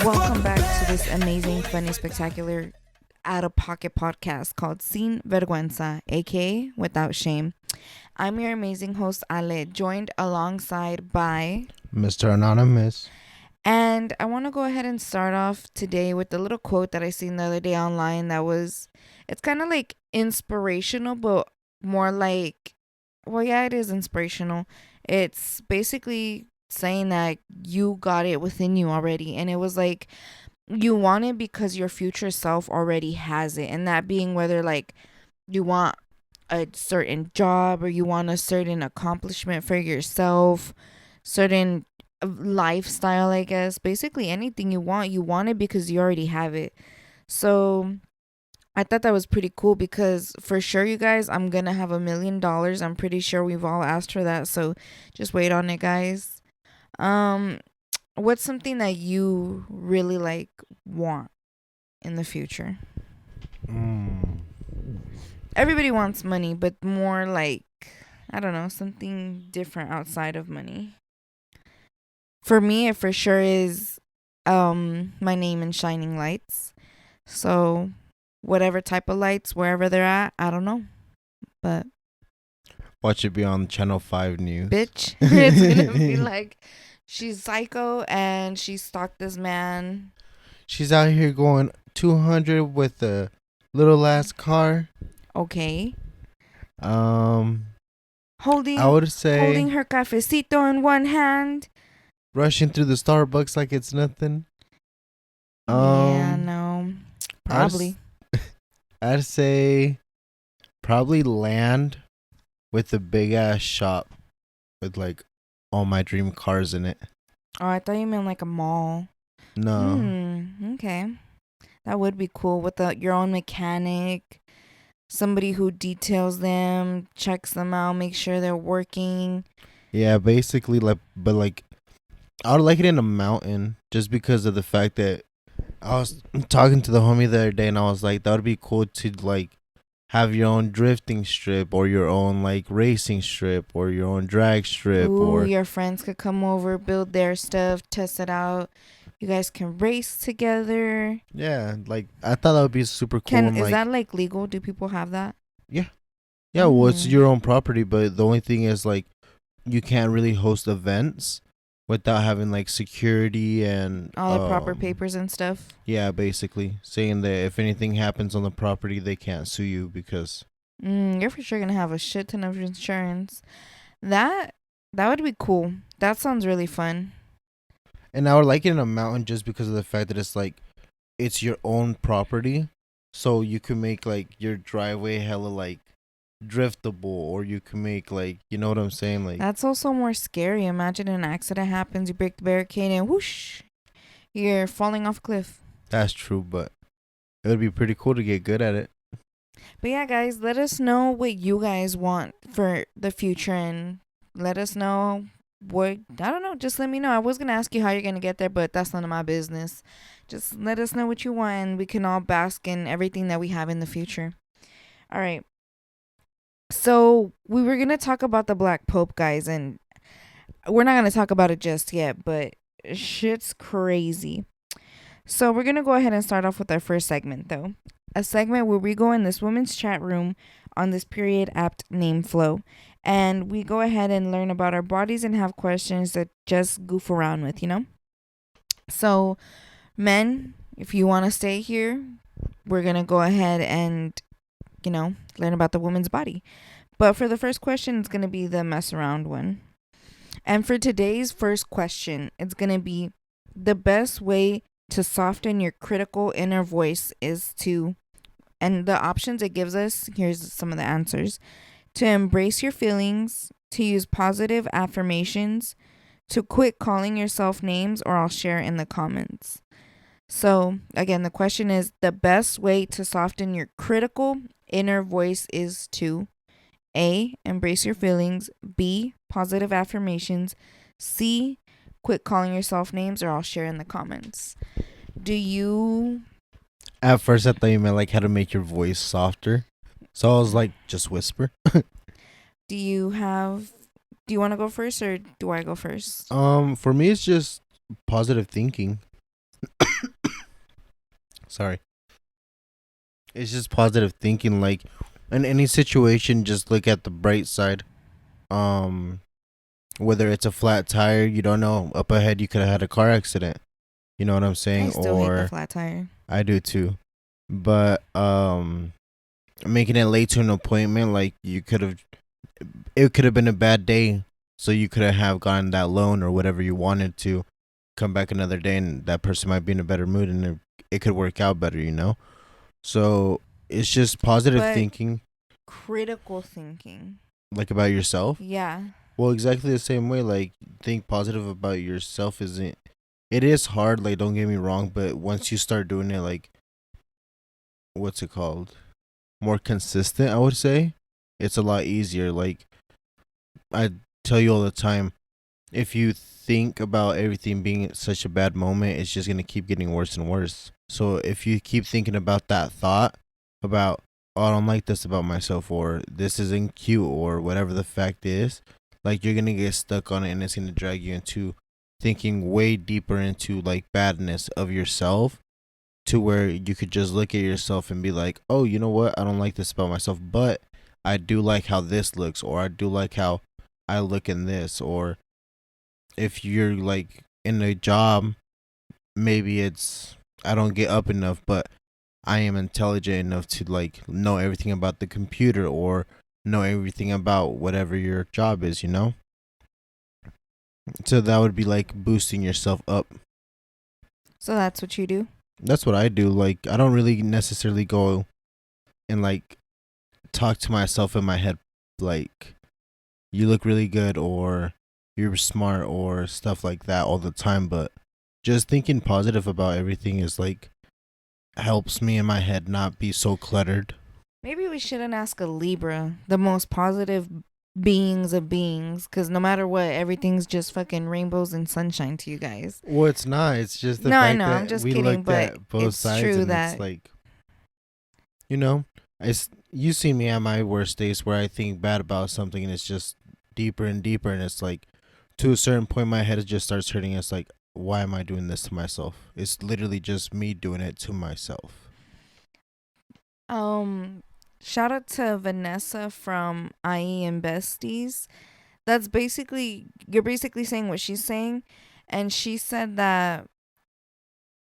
Welcome back to this amazing, funny, spectacular, out-of-pocket podcast called Sin Vergüenza, aka Without Shame. I'm your amazing host, Ale, joined alongside by Mr. Anonymous. And I want to go ahead and start off today with a little quote that I seen the other day online it's kind of like inspirational, but more like, well, yeah, it is inspirational. It's basically saying that you got it within you already. And it was like, you want it because your future self already has it. And that being whether like you want a certain job or you want a certain accomplishment for yourself, certain lifestyle, I guess. Basically anything you want it because you already have it. So I thought that was pretty cool because for sure, you guys, I'm gonna have $1 million. I'm pretty sure we've all asked for that, so just wait on it, guys. What's something that you really like want in the future? Everybody wants money, but more like, I don't know, something different outside of money. For me, it for sure is my name in shining lights. So whatever type of lights, wherever they're at, I don't know. But watch it be on Channel 5 News. Bitch. It's gonna be like, she's psycho and she stalked this man. She's out here going 200 with a little ass car. Okay. I would say holding her cafecito in one hand. Rushing through the Starbucks like it's nothing. Yeah, no. Probably. I'd say probably land with a big ass shop with like all my dream cars in it. Oh, I thought you meant like a mall. No. Okay. That would be cool with your own mechanic. Somebody who details them, checks them out, makes sure they're working. Yeah, basically, I would like it in a mountain just because of the fact that I was talking to the homie the other day and I was like, that would be cool to like have your own drifting strip or your own like racing strip or your own drag strip. Ooh, or your friends could come over, build their stuff, test it out. You guys can race together. Yeah, like I thought that would be super cool. Is that like legal? Do people have that? Yeah. Yeah, well, it's your own property, but the only thing is like you can't really host events without having like security and all the proper papers and stuff. Yeah, basically saying that if anything happens on the property, they can't sue you because you're for sure gonna have a shit ton of insurance. That would be cool. That sounds really fun. And I would like it in a mountain just because of the fact that it's like it's your own property, so you can make like your driveway hella like driftable, or you can make like, you know what I'm saying, like that's also more scary. Imagine an accident happens, you break the barricade and whoosh, you're falling off a cliff. That's true, but it would be pretty cool to get good at it. But yeah, guys, let us know what you guys want for the future and let us know what, I don't know, just let me know. I was gonna ask you how you're gonna get there, but that's none of my business. Just let us know what you want and we can all bask in everything that we have in the future. All right. So we were going to talk about the Black Pope, guys, and we're not going to talk about it just yet, but shit's crazy. So we're going to go ahead and start off with our first segment, though. A segment where we go in this women's chat room on this period apt name flow, and we go ahead and learn about our bodies and have questions that just goof around with, you know? So, men, if you want to stay here, we're going to go ahead and learn about the woman's body. But for the first question, it's going to be the mess around one. And for today's first question, it's going to be the best way to soften your critical inner voice is to, and the options it gives us, here's some of the answers: to embrace your feelings, to use positive affirmations, to quit calling yourself names, or I'll share in the comments. So again, the question is, the best way to soften your critical inner voice is to A, embrace your feelings, B, positive affirmations, C, quit calling yourself names, or I'll share in the comments. Do you... At first I thought you meant like how to make your voice softer. So I was like, just whisper. Do you want to go first or do I go first? For me, it's just positive thinking. Sorry, it's just positive thinking. Like in any situation, just look at the bright side. Um, whether it's a flat tire, you don't know. Up ahead, you could have had a car accident. You know what I'm I saying? still hate the Or flat tire. I do too. But making it late to an appointment, like you could have, it could have been a bad day, so you could have gotten that loan or whatever you wanted to. Come back another day, and that person might be in a better mood, and it could work out better. You know. So it's just positive But thinking, critical thinking. like about yourself. Yeah. Well, exactly the same way. Like think positive about yourself isn't. It is hard. Like don't get me wrong, but once you start doing it, like what's it called? More consistent, I would say. It's a lot easier. Like I tell you all the time, if you think about everything being such a bad moment, it's just gonna keep getting worse and worse. So if you keep thinking about that thought about, oh, I don't like this about myself, or this isn't cute, or whatever the fact is, like you're gonna get stuck on it, and it's gonna drag you into thinking way deeper into like badness of yourself, to where you could just look at yourself and be like, oh, you know what? I don't like this about myself, but I do like how this looks, or I do like how I look in this, or if you're like in a job, maybe it's I don't get up enough, but I am intelligent enough to like know everything about the computer or know everything about whatever your job is, you know? So that would be like boosting yourself up. So that's what you do. That's what I do. Like I don't really necessarily go and like talk to myself in my head like you look really good or you're smart or stuff like that all the time, but just thinking positive about everything is like helps me in my head not be so cluttered. Maybe we shouldn't ask a Libra, the most positive beings of beings, because no matter what, everything's just fucking rainbows and sunshine to you guys. Well, it's not. It's just the No, I fact know. I'm that just we kidding, looked but at both it's sides true and it's that. like, you know, it's you see me at my worst days where I think bad about something and it's just deeper and deeper and it's like to a certain point my head just starts hurting. It's like, why am I doing this to myself? It's literally just me doing it to myself. Um, Shout out to Vanessa from IE and Besties. That's basically you're basically saying what she's saying, and she said that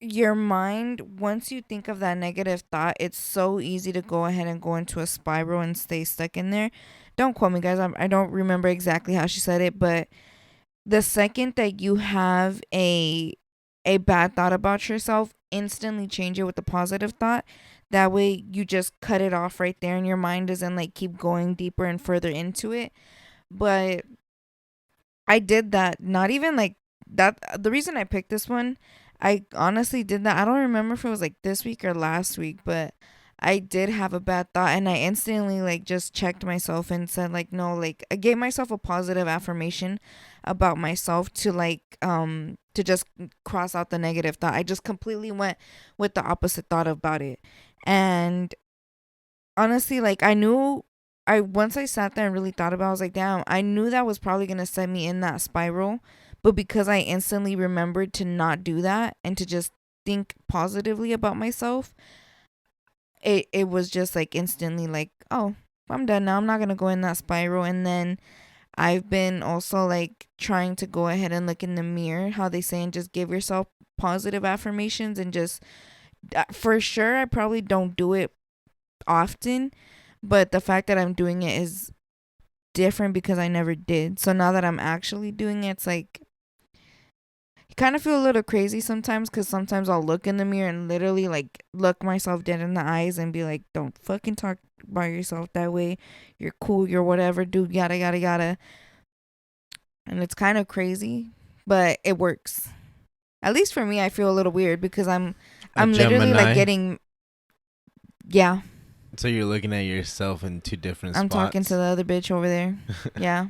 your mind, once you think of that negative thought, it's so easy to go ahead and go into a spiral and stay stuck in there. Don't quote me, guys. I don't remember exactly how she said it, but the second that you have a bad thought about yourself, instantly change it with a positive thought. That way you just cut it off right there and your mind doesn't like keep going deeper and further into it. But I did that, not even like that. The reason I picked this one, I honestly did that. I don't remember if it was like this week or last week, but I did have a bad thought and I instantly like just checked myself and said like no, like I gave myself a positive affirmation about myself to just cross out the negative thought. I just completely went with the opposite thought about it. And honestly, like I knew I once I sat there and really thought about it, I was like, damn, I knew that was probably gonna send me in that spiral. But because I instantly remembered to not do that and to just think positively about myself, it was just like instantly like, oh, I'm done now. I'm not gonna go in that spiral. And then I've been also like trying to go ahead and look in the mirror, how they say, and just give yourself positive affirmations and just for sure I probably don't do it often, but the fact that I'm doing it is different because I never did. So now that I'm actually doing it, it's like you kind of feel a little crazy sometimes because sometimes I'll look in the mirror and literally like look myself dead in the eyes and be like, don't fucking talk about yourself that way. You're cool. You're whatever, dude. Yada, yada, yada. And it's kind of crazy, but it works. At least for me, I feel a little weird because A I'm literally like Gemini. getting, yeah, So you're looking at yourself in two different I'm spots. talking to the other bitch over there. Yeah,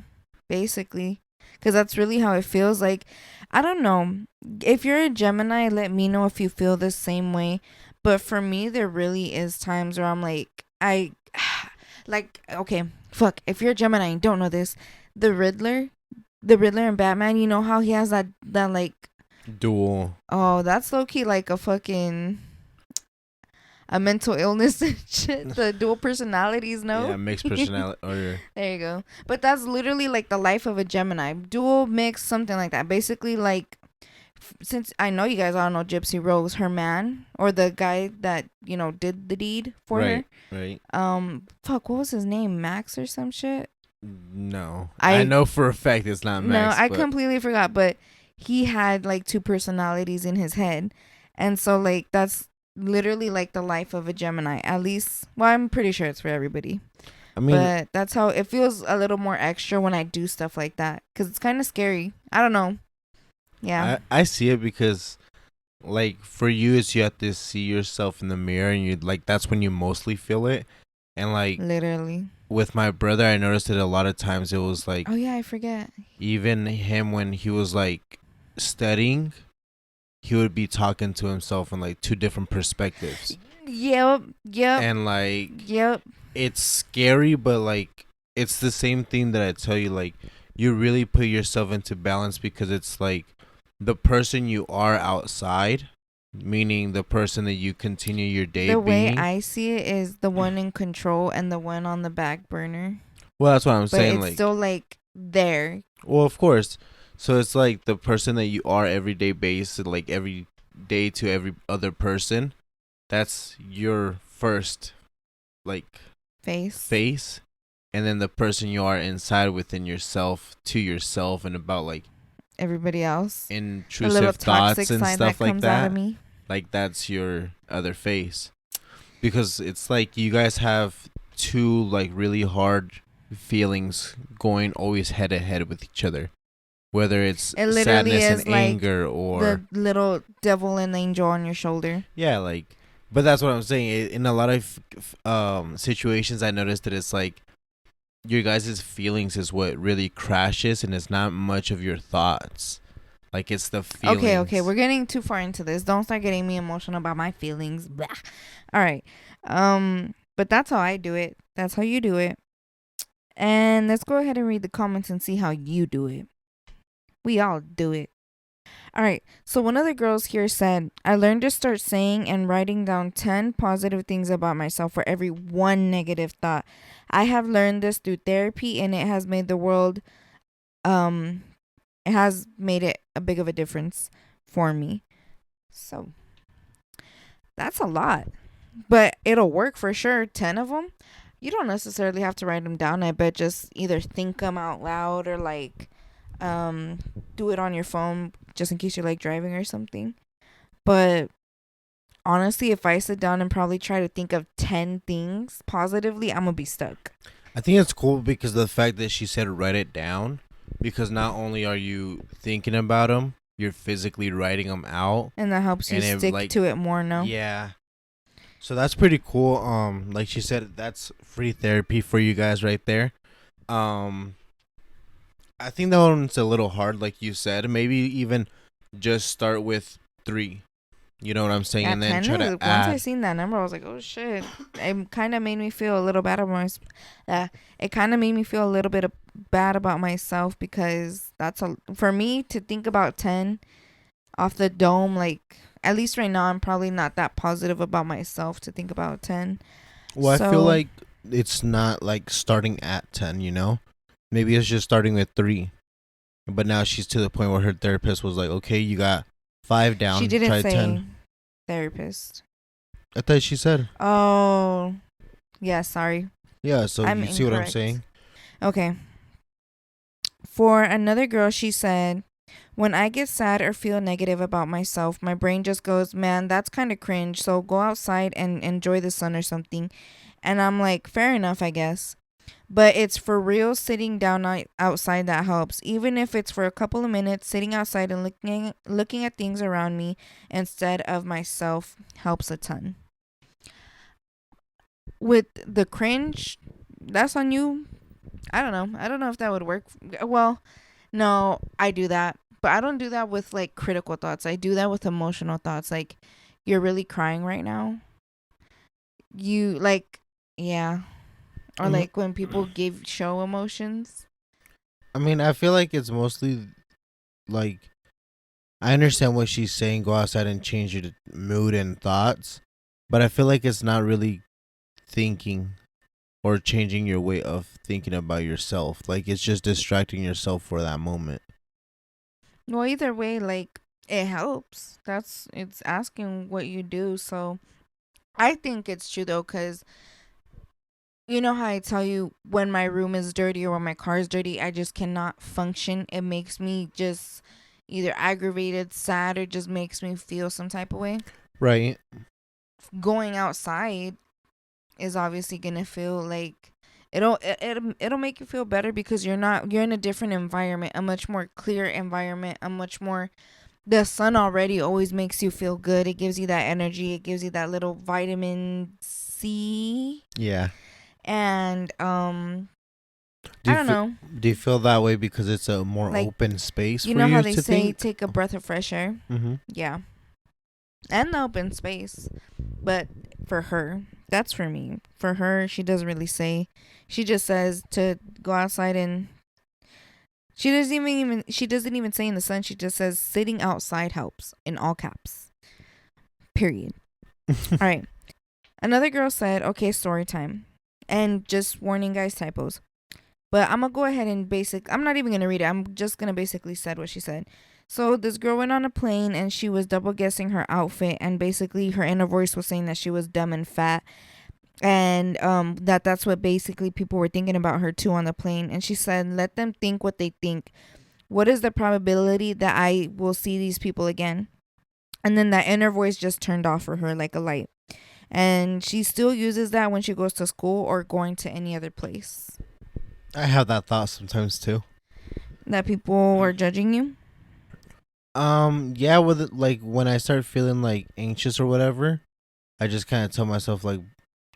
basically. Because that's really how it feels. Like, I don't know. If you're a Gemini, let me know if you feel the same way. But for me, there really is times where I'm like, Like, okay, fuck. If you're a Gemini and don't know this, the Riddler, the Riddler in Batman, you know how he has that like, Dual. oh, that's low key like a fucking a mental illness and shit. The dual personalities, no? Yeah, mixed personality or There you go. But that's literally like the life of a Gemini. Dual, mix, something like that. Basically, like, since I know you guys all know Gypsy Rose, her man, or the guy that, you know, did the deed for right, her. right. Fuck, what was his name? Max or some shit? No, I know for a fact it's not Max. No, I but completely forgot, but he had like two personalities in his head. And so, like, that's literally like the life of a Gemini. At least, well, I'm pretty sure it's for everybody. I mean, But that's how it feels a little more extra when I do stuff like that. Because it's kind of scary. I don't know. Yeah. I see it because, like, for you, is you have to see yourself in the mirror, and you like that's when you mostly feel it. And like Literally. with my brother, I noticed it a lot of times. It was like Oh, yeah, I forget. even him when he was like studying, he would be talking to himself in like two different perspectives. Yep. And like Yep. it's scary, but like it's the same thing that I tell you, like you really put yourself into balance because it's like the person you are outside, meaning the person that you continue your day The way being. I see it is the one in control and the one on the back burner. Well, that's what I'm But saying. it's Like, still like there. well, of course. So it's like the person that you are everyday based, like every day to every other person. That's your first like face, and then the person you are inside within yourself to yourself and about like Everybody else. The little intrusive toxic thoughts and side stuff that like comes out that. of me. Like that's your other face, because it's like you guys have two like really hard feelings going always head to head with each other, whether it's It literally sadness is and like anger or the little devil and angel on your shoulder. yeah, like. But that's what I'm saying. In a lot of situations, I noticed that it's like your guys' feelings is what really crashes, and it's not much of your thoughts. Like it's the feelings. Okay, we're getting too far into this. Don't start getting me emotional about my feelings. Blah. All right. But that's how I do it. That's how you do it. And let's go ahead and read the comments and see how you do it. We all do it. All right. So one of the girls here said, I learned to start saying and writing down 10 positive things about myself for every one negative thought. I have learned this through therapy, and it has made the world it has made it a big of a difference for me. So that's a lot, but it'll work for sure. 10 of them. You don't necessarily have to write them down. I bet just either think them out loud or like do it on your phone just in case you're like driving or something. But honestly, if I sit down and probably try to think of 10 things positively, I'm gonna be stuck. I think it's cool because of the fact that she said write it down, because not only are you thinking about them, you're physically writing them out, And that helps you and stick like, to it more, no? yeah. So that's pretty cool. Like she said, that's free therapy for you guys right there. I think that one's a little hard, like you said. Maybe even just start with 3. You know what I'm saying? Yeah, and then 10 try to is, once I add. seen that number, I was like, oh shit. It kind of made me feel a little bad about it kind of made me feel a little bit bad about myself, because for me to think about 10 off the dome, like at least right now I'm probably not that positive about myself to think about 10. Well, So, I feel like it's not like starting at 10, you know? Maybe it's just starting with 3. But now she's to the point where her therapist was like, okay, you got 5 down. she didn't Try say 10. therapist. I thought she said. Oh, yeah, sorry. Yeah, so I'm you see what I'm incorrect. saying? Okay. For another girl, she said, when I get sad or feel negative about myself, my brain just goes, man, that's kind of cringe. So go outside and enjoy the sun or something. And I'm like, fair enough, I guess. But it's for real, sitting down outside that helps. Even if it's for a couple of minutes, sitting outside and looking at things around me instead of myself helps a ton. With the cringe, that's on you. I don't know. I don't know if that would work. Well, no, I do that. But I don't do that with like critical thoughts. I do that with emotional thoughts. Like, you're really crying right now. You like, yeah. or like when people show emotions. I mean, I feel like it's mostly like I understand what she's saying. Go outside and change your mood and thoughts, but I feel like it's not really thinking or changing your way of thinking about yourself. Like it's just distracting yourself for that moment. Well, either way, like it helps. It's asking what you do. So I think it's true though, because you know how I tell you when my room is dirty or when my car is dirty, I just cannot function. It makes me just either aggravated, sad, or just makes me feel some type of way. Right. Going outside is obviously gonna feel like it'll make you feel better because you're in a different environment, a much more clear environment, a much more the sun already always makes you feel good. It gives you that energy. It gives you that little vitamin C. Yeah. And Do I you don't know. do you feel that way because it's a more Like, open space you for know how you they to say think? take a breath of fresh air? Mm-hmm. Yeah. And the open space. But for her, that's for me. For her, she doesn't really say. She just says to go outside and she doesn't even say in the sun. She just says sitting outside helps in all caps. Period. All right. Another girl said, "Okay, story time." And just warning guys, typos. But I'm gonna go ahead and I'm not even gonna read it. I'm just gonna basically said what she said. So this girl went on a plane and she was double guessing her outfit, and basically her inner voice was saying that she was dumb and fat, and that's what basically people were thinking about her too on the plane. And she said, "Let them think what they think. What is the probability that I will see these people again?" And then that inner voice just turned off for her like a light. And she still uses that when she goes to school or going to any other place. I have that thought sometimes too. That people are judging you. Yeah, with it, like when I start feeling like anxious or whatever, I just kind of tell myself like,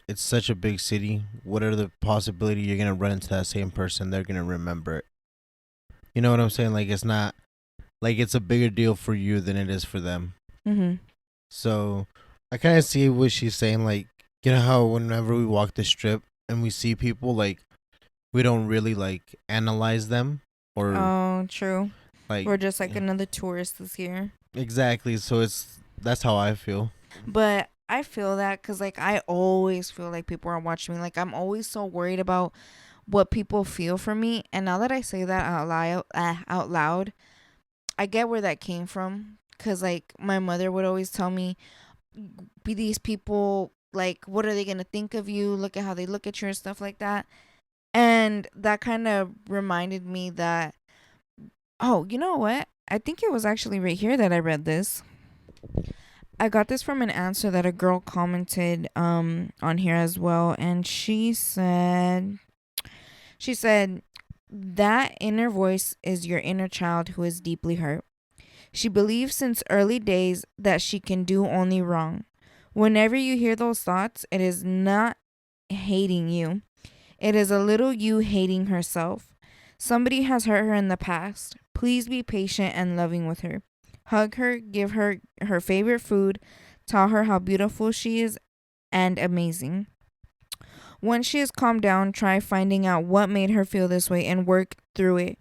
it's such a big city. What are the possibility you're gonna run into that same person? They're gonna remember it. You know what I'm saying? Like it's not like it's a bigger deal for you than it is for them. Mm-hmm. So I kind of see what she's saying. Like you know how whenever we walk the strip and we see people, like we don't really like analyze them or Oh, true. like We're just like another tourist is here. exactly. So that's how I feel. But I feel that because like I always feel like people are watching me. Like I'm always so worried about what people feel for me. And now that I say that out loud, I get where that came from. Because like my mother would always tell me, be these people, like, what are they going to think of you? Look at how they look at you and stuff like that. And that kind of reminded me that, oh, you know what? I think it was actually right here that I read this. I got this from an answer that a girl commented on here as well, and she said that inner voice is your inner child who is deeply hurt. She believes since early days that she can do only wrong. Whenever you hear those thoughts, it is not hating you. It is a little you hating herself. Somebody has hurt her in the past. Please be patient and loving with her. Hug her, give her her favorite food, tell her how beautiful she is and amazing. Once she has calmed down, try finding out what made her feel this way and work through it.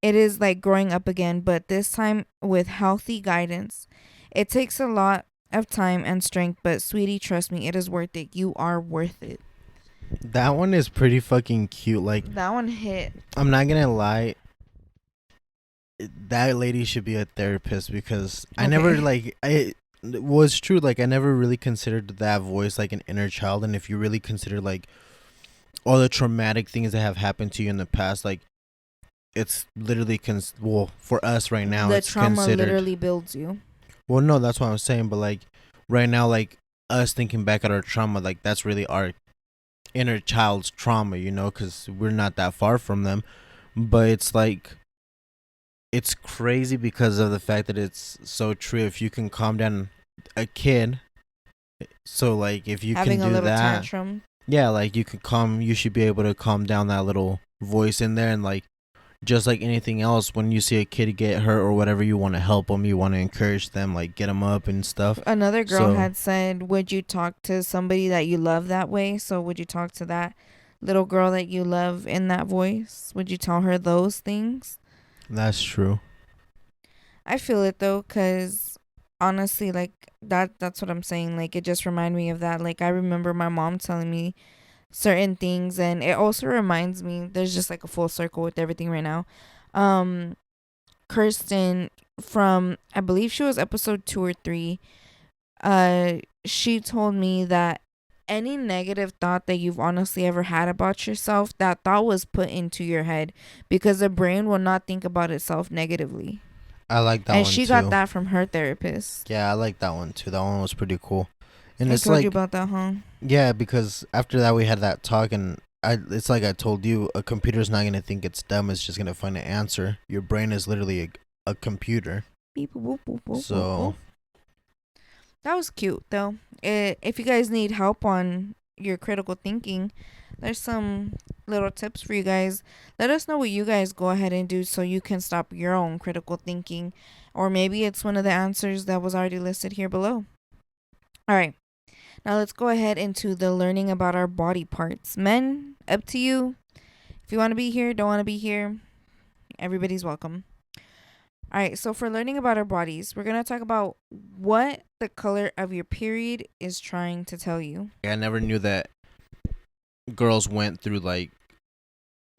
It is like growing up again, but this time with healthy guidance. It takes a lot of time and strength, but sweetie, trust me, it is worth it. You are worth it. That one is pretty fucking cute. Like That one hit. I'm not gonna lie, that lady should be a therapist because I never Okay. like I it was true. Like I never really considered that voice like an inner child, and if you really consider like all the traumatic things that have happened to you in the past, like it's literally well for us right now The it's trauma considered. literally builds you. Well, no, that's what I'm saying. But like right now, like us thinking back at our trauma, like that's really our inner child's trauma, you know, because we're not that far from them. But it's like it's crazy because of the fact that it's so true. If you can calm down a kid, so like if you Having can a do little that, tantrum. yeah, like you should be able to calm down that little voice in there, and like just like anything else, when you see a kid get hurt or whatever, you want to help them, you want to encourage them, like get them up and stuff. Another girl So had said, would you talk to somebody that you love that way? So would you talk to that little girl that you love in that voice? Would you tell her those things? That's true. I feel it though, cause honestly, like that's what I'm saying. Like it just reminded me of that. Like I remember my mom telling me certain things, and it also reminds me. There's just like a full circle with everything right now. Um, Kirsten from I believe she was episode 2 or 3. She told me that any negative thought that you've honestly ever had about yourself, that thought was put into your head because the brain will not think about itself negatively. I like that And one she got too. that from her therapist. Yeah, I like that one too. That one was pretty cool. And I it's told you like, about that, huh? yeah, because after that we had that talk, and it's like I told you, a computer's not gonna think it's dumb. It's just gonna find an answer. Your brain is literally a computer. Beep, boop, boop, boop, boop, So boop. That was cute, though. If you guys need help on your critical thinking, there's some little tips for you guys. Let us know what you guys go ahead and do so you can stop your own critical thinking. Or maybe it's one of the answers that was already listed here below. All right. Now let's go ahead into the learning about our body parts. Men, up to you. If you want to be here, don't want to be here, everybody's welcome. All right, so for learning about our bodies, we're going to talk about what the color of your period is trying to tell you. I never knew that girls went through like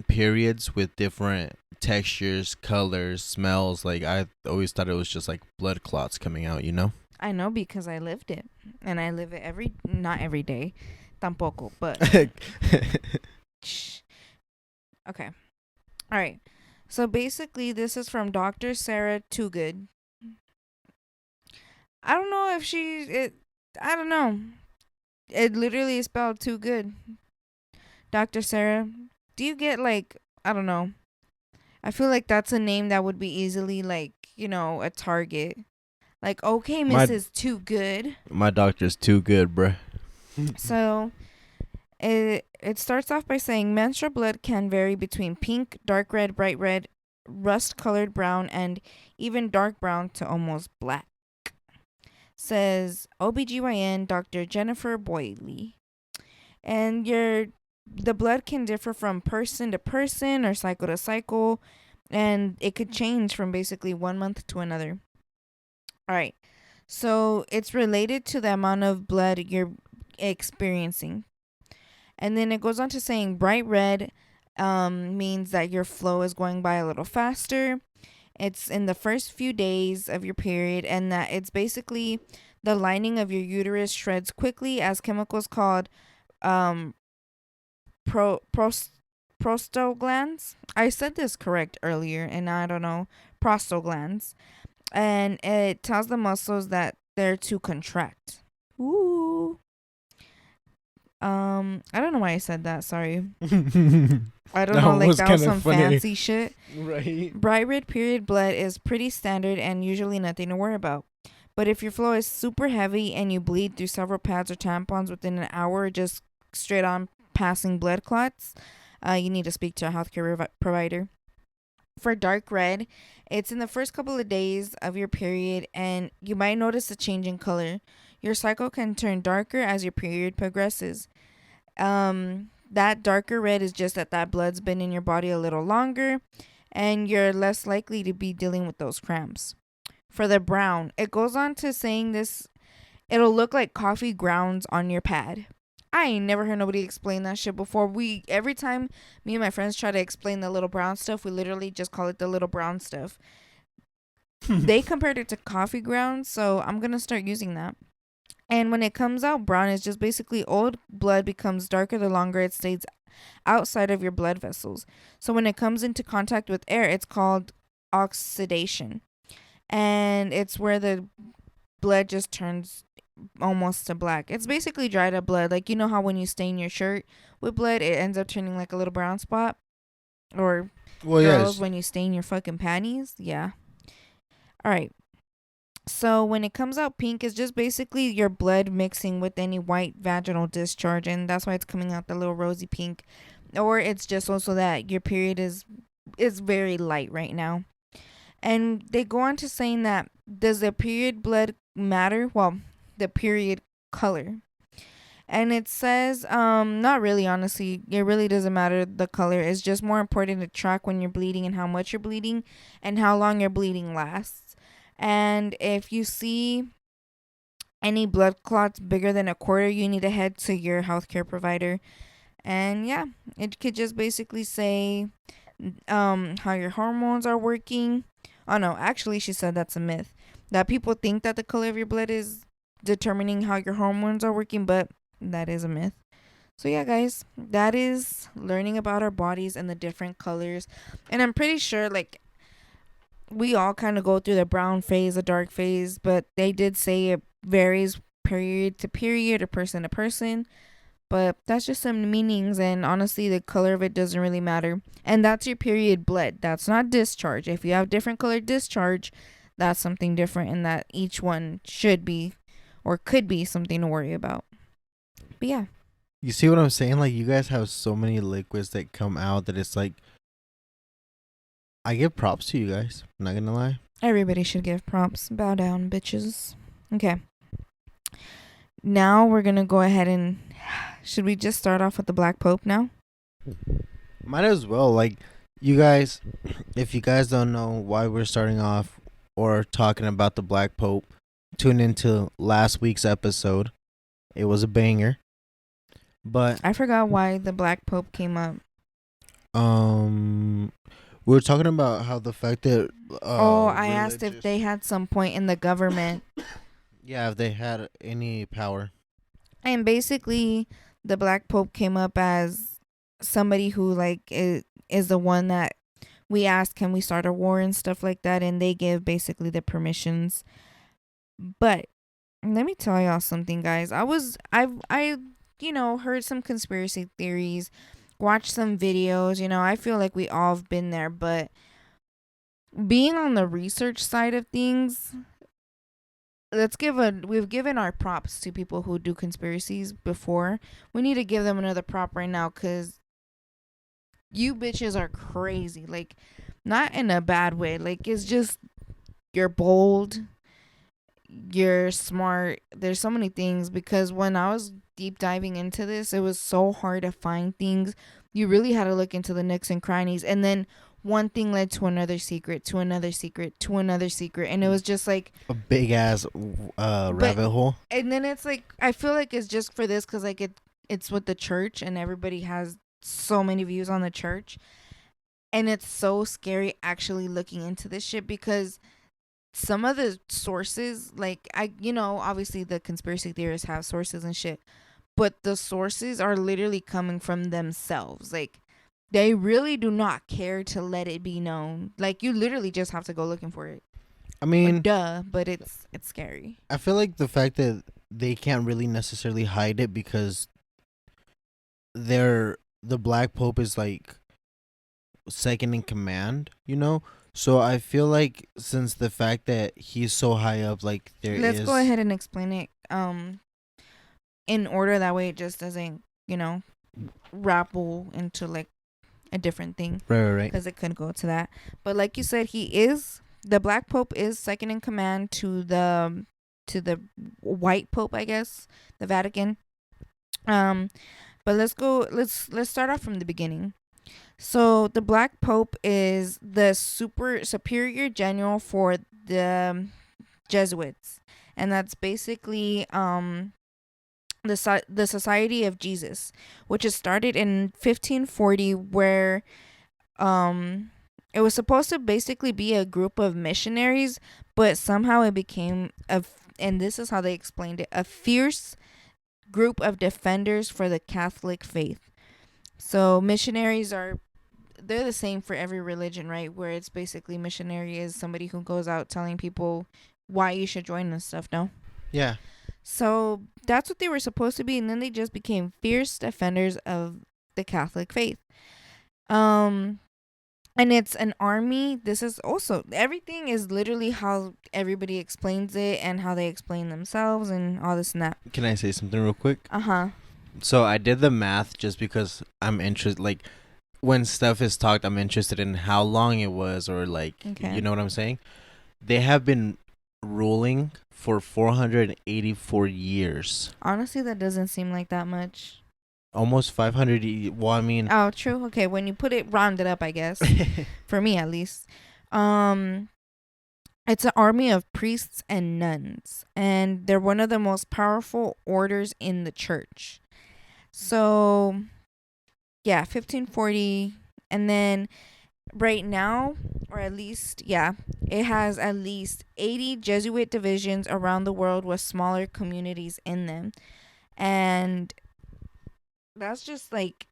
periods with different textures, colors, smells. Like I always thought it was just like blood clots coming out, you know? I know because I lived it. And I live it not every day. Tampoco, but. Shh. Okay. All right. So basically, this is from Dr. Sarah Toogood. I don't know if I don't know. It literally is spelled too good. Dr. Sarah, do you get like, I don't know. I feel like that's a name that would be easily like, a target. Like, okay, My Mrs. Too Good. my doctor's too good, bruh. So it starts off by saying menstrual blood can vary between pink, dark red, bright red, rust colored brown, and even dark brown to almost black. Says OBGYN Dr. Jennifer Boyley. And the blood can differ from person to person or cycle to cycle, and it could change from basically 1 month to another. All right. So it's related to the amount of blood you're experiencing. And then it goes on to saying bright red means that your flow is going by a little faster. It's in the first few days of your period, and that it's basically the lining of your uterus shreds quickly as chemicals called um, prostaglands. I said this correct earlier, and I don't know, prostaglands. And it tells the muscles that they're to contract. Ooh. I don't know why I said that. Sorry. I don't know. Like that was some fancy shit. Right. Bright red period blood is pretty standard and usually nothing to worry about. But if your flow is super heavy and you bleed through several pads or tampons within an hour, just straight on passing blood clots, you need to speak to a healthcare provider. For dark red, it's in the first couple of days of your period, and you might notice a change in color. Your cycle can turn darker as your period progresses. That darker red is just that blood's been in your body a little longer, and you're less likely to be dealing with those cramps. For the brown, it goes on to saying this, it'll look like coffee grounds on your pad. I ain't never heard nobody explain that shit before. Every time me and my friends try to explain the little brown stuff, we literally just call it the little brown stuff. They compared it to coffee grounds, so I'm gonna start using that. And when it comes out brown, it's just basically old blood becomes darker the longer it stays outside of your blood vessels. So when it comes into contact with air, it's called oxidation. And it's where the blood just turns almost to black. It's basically dried up blood. Like, you know how when you stain your shirt with blood, it ends up turning like a little brown spot? Or Well, girls, yes. when you stain your fucking panties? Yeah. All right. So when it comes out pink, it's just basically your blood mixing with any white vaginal discharge, and that's why it's coming out the little rosy pink. Or it's just also that your period is very light right now. And they go on to saying that, does the period blood matter? Well, the period color. And it says, not really, honestly. It really doesn't matter the color. It's just more important to track when you're bleeding and how much you're bleeding and how long your bleeding lasts. And if you see any blood clots bigger than a quarter, you need to head to your healthcare provider. And yeah, it could just basically say how your hormones are working. Oh no, actually she said that's a myth. That people think that the color of your blood is determining how your hormones are working, but that is a myth. So yeah, guys, that is learning about our bodies and the different colors. And I'm pretty sure like we all kind of go through the brown phase, the dark phase, but they did say it varies period to period or person to person. But that's just some meanings, and honestly, the color of it doesn't really matter. And that's your period blood. That's not discharge. If you have different colored discharge, that's something different, and that each one should be or could be something to worry about. But yeah, You see what I'm saying? Like, you guys have so many liquids that come out that it's like, I give props to you guys. I'm not gonna lie. everybody should give props. Bow down, bitches. Okay. Now we're going to go ahead and. Should we just start off with the Black Pope now? Might as well. Like, you guys, if you guys don't know why we're starting off or talking about the Black Pope, tune into last week's episode. It was a banger. But I forgot why the Black Pope came up. we were talking about how the fact that I asked if they had some point in the government. Yeah, if they had any power. And basically, the Black Pope came up as somebody who like is the one that we asked, can we start a war and stuff like that, and they give basically the permissions. But let me tell y'all something, guys. I heard some conspiracy theories, watched some videos. I feel like we all have been there, but being on the research side of things, we've given our props to people who do conspiracies before. We need to give them another prop right now, because you bitches are crazy. Like, not in a bad way. Like, it's just, you're bold, you're smart. There's so many things, because when I was deep diving into this, it was so hard to find things. You really had to look into the nooks and crannies, and then one thing led to another secret, to another secret, to another secret, and it was just like a big ass rabbit hole. And then it's like, I feel like it's just for this, because like it's with the church, and everybody has so many views on the church, and it's so scary actually looking into this shit, because some of the sources, like, obviously the conspiracy theorists have sources and shit, but the sources are literally coming from themselves. Like, they really do not care to let it be known. Like, you literally just have to go looking for it. I mean, duh, but it's scary. I feel like the fact that they can't really necessarily hide it, because the Black Pope is like second in command, So I feel like, since the fact that he's so high up, like, Let's go ahead and explain it in order, that way it just doesn't rapple into like a different thing, right, because it could go to that. But like you said, the Black Pope is second in command to the White Pope, I guess, the Vatican. But let's start off from the beginning. So the Black Pope is the superior general for the Jesuits, and that's basically the Society of Jesus, which is started in 1540, where it was supposed to basically be a group of missionaries, but somehow it became and this is how they explained it, a fierce group of defenders for the Catholic faith. So missionaries they're the same for every religion, right? Where it's basically, missionary is somebody who goes out telling people why you should join and stuff, no? Yeah. So that's what they were supposed to be, and then they just became fierce defenders of the Catholic faith. And it's an army. This is also, everything is literally how everybody explains it, and how they explain themselves, and all this and that. Can I say something real quick? So I did the math just because I'm interested. Like, when stuff is talked, I'm interested in how long it was, or like, okay. You know what I'm saying? They have been ruling for 484 years. Honestly, that doesn't seem like that much. Almost 500. Well, I mean, Oh, true. Okay, when you put it rounded up, I guess. For me at least. Um it's an army of priests and nuns, and they're one of the most powerful orders in the church. So, yeah, 1540, and then right now, or at least, yeah, it has at least 80 Jesuit divisions around the world with smaller communities in them. And that's just like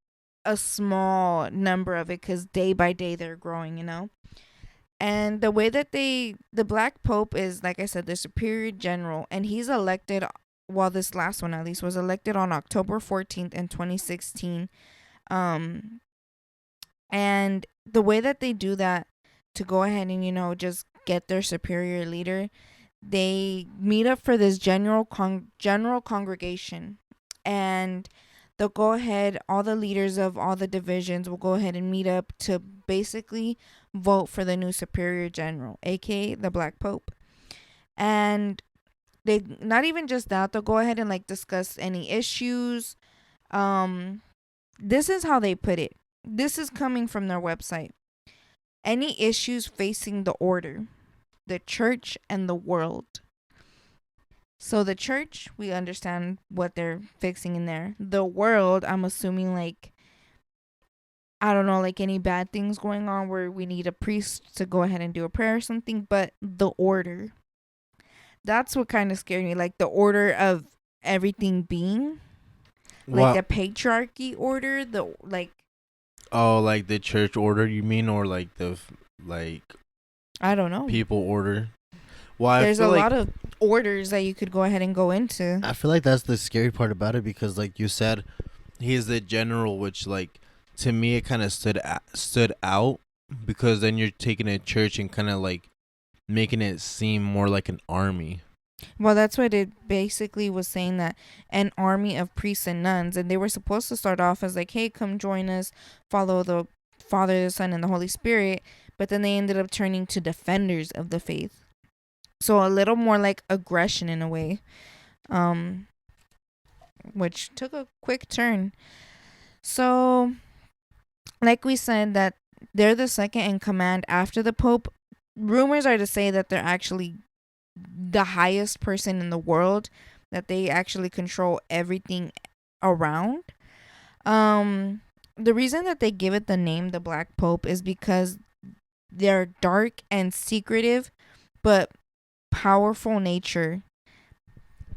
a small number of it, because day by day they're growing, you know? And the way that the Black Pope is, like I said, the superior general, and he's elected, well, this last one at least was elected on October 14th in 2016. Um, and the way that they do that to go ahead and, just get their superior leader, they meet up for this general congregation, and they'll go ahead, all the leaders of all the divisions will go ahead and meet up to basically vote for the new superior general, aka the Black Pope. And they, not even just that, they'll go ahead and like discuss any issues. This is how they put it. This is coming from their website. Any issues facing the order, the church, and the world. So the church, we understand what they're fixing in there. The world, I'm assuming, like, I don't know, like any bad things going on where we need a priest to go ahead and do a prayer or something. But the order, that's what kind of scared me. Like the order of everything being, like well, the patriarchy order, the like. oh, like the church order, you mean, or like the like I don't know. people order? Well, There's a lot of orders that you could go ahead and go into. I feel like that's the scary part about it, because, like you said, he is the general, which, like, to me, it kind of stood out, because then you're taking a church and kind of like making it seem more like an army. Well, that's what it basically was saying, that an army of priests and nuns, and they were supposed to start off as like, hey, come join us, follow the Father, the Son, and the Holy Spirit, but then they ended up turning to defenders of the faith. So a little more like aggression in a way, which took a quick turn. So, like we said, that they're the second in command after the Pope. Rumors are to say that they're actually the highest person in the world, that they actually control everything around. The reason that they give it the name the Black Pope is because they're dark and secretive, but powerful nature.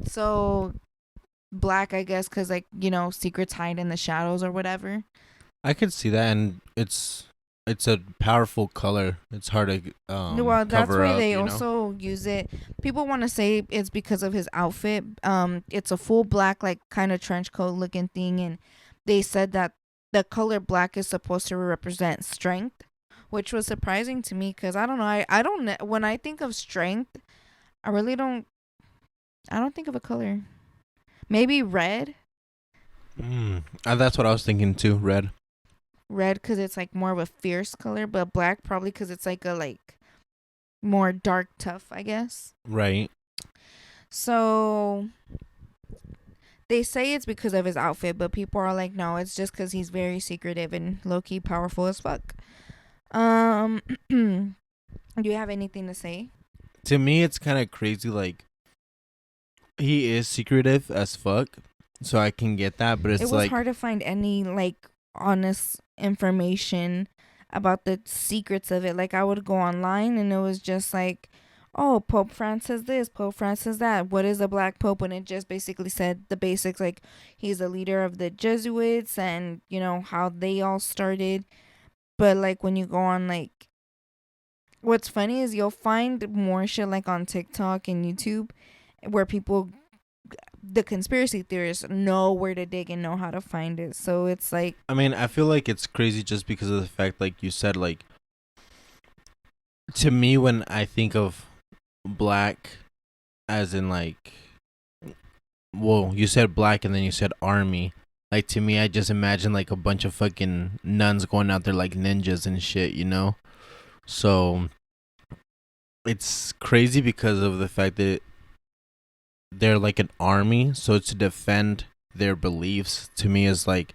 So black, I guess, because like, secrets hide in the shadows or whatever. I could see that, and it's a powerful color. It's hard to Well, that's cover why up, they you know? also use it. People want to say it's because of his outfit. It's a full black, like kind of trench coat looking thing, and they said that the color black is supposed to represent strength, which was surprising to me, because I don't know. I don't, when I think of strength, I really don't. I don't think of a color. Maybe red. That's what I was thinking too. Red. Red, because it's like more of a fierce color, but black probably because it's like a like more dark, tough, I guess. Right. So they say it's because of his outfit, but people are like, no, it's just because he's very secretive and low key powerful as fuck. Do you have anything to say? To me, it's kind of crazy. Like, he is secretive as fuck, so I can get that. But it's It was like hard to find any like honest information about the secrets of it. Like I would go online and it was just like, oh, Pope Francis this, Pope Francis that. What is a Black Pope? And it just basically said the basics, like he's the leader of the Jesuits and how they all started. But like when you go on, like, what's funny is you'll find more shit like on TikTok and YouTube where people, the conspiracy theorists, know where to dig and know how to find it. So it's like, I mean, I feel like it's crazy just because of the fact, like you said, like, to me, when I think of black, as in like, well, you said black and then you said army. Like, to me, I just imagine like a bunch of fucking nuns going out there like ninjas and shit, you know? So it's crazy because of the fact that they're like an army, so to defend their beliefs to me is like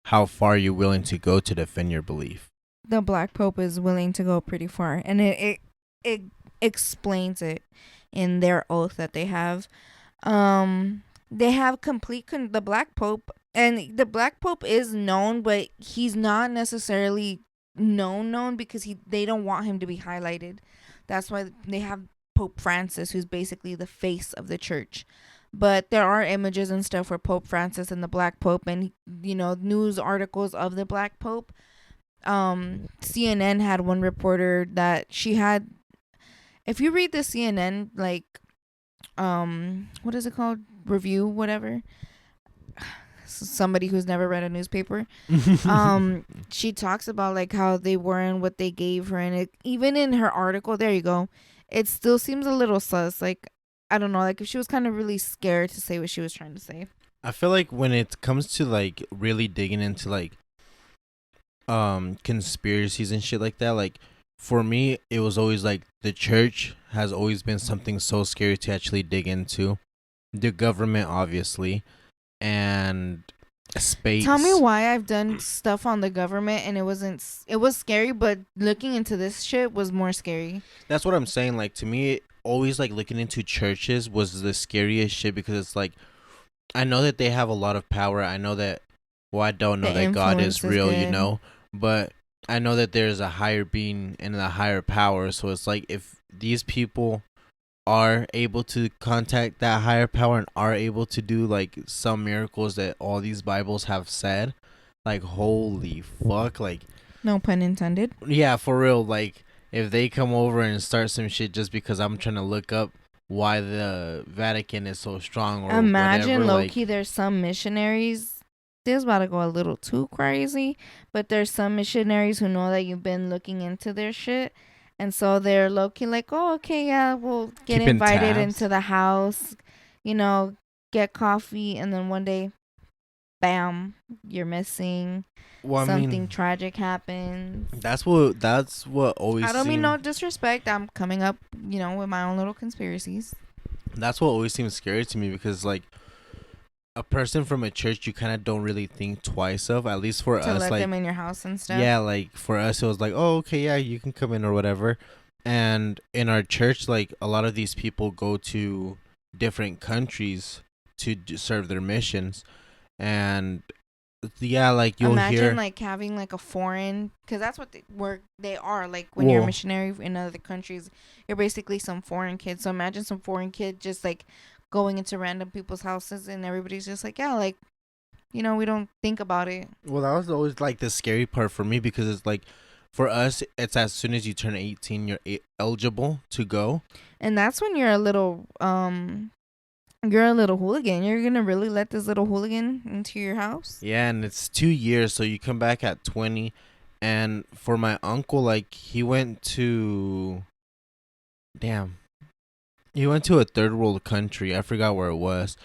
how far you're willing to go to defend your belief. The Black Pope is willing to go pretty far, and it explains it in their oath that they have. They have the Black Pope, and the Black Pope is known, but he's not necessarily known because they don't want him to be highlighted. That's why they have Pope Francis, who's basically the face of the church. But there are images and stuff for Pope Francis and the Black Pope, and news articles of the Black Pope. CNN had one reporter that she had. If you read the CNN, like, what is it called, review, whatever, somebody who's never read a newspaper, she talks about like how they weren't what they gave her, and even in her article, there you go, it still seems a little sus. Like, I don't know, like if she was kind of really scared to say what she was trying to say. I feel like when it comes to like really digging into like conspiracies and shit like that, like for me it was always like the church has always been something so scary to actually dig into. The government, obviously, and space. Tell me why I've done stuff on the government and it was scary, but looking into this shit was more scary. That's what I'm saying. Like to me, always like looking into churches was the scariest shit because it's like I know that they have a lot of power. I know that, well, I don't know that God is real, but I know that there's a higher being and a higher power. So it's like if these people are able to contact that higher power and are able to do like some miracles that all these Bibles have said, like holy fuck, like no pun intended. Yeah, for real. Like if they come over and start some shit just because I'm trying to look up why the Vatican is so strong, or imagine whatever, low-key, there's some missionaries, this is about to go a little too crazy, but there's some missionaries who know that you've been looking into their shit, and so they're low-key like, oh, okay, yeah, we'll get invited into the house, get coffee, and then one day, bam, you're missing. Well, something tragic happens. That's what always. I don't mean no disrespect. I'm coming up, with my own little conspiracies. That's what always seems scary to me because, like, a person from a church, you kind of don't really think twice of. At least for us, to let them in your house and stuff. Yeah, like for us, it was like, oh, okay, yeah, you can come in or whatever. And in our church, like a lot of these people go to different countries to serve their missions, and yeah, like you'll imagine like having like a foreign, because that's what they are like when you're a missionary in other countries, you're basically some foreign kid. So imagine some foreign kid just like going into random people's houses and everybody's just like, yeah, like, we don't think about it. Well, that was always like the scary part for me because it's like for us, it's as soon as you turn 18, you're eligible to go, and that's when you're a little hooligan. You're gonna really let this little hooligan into your house? Yeah, and it's 2 years, so you come back at 20. And for my uncle, like he went to a third world country. I forgot where it was.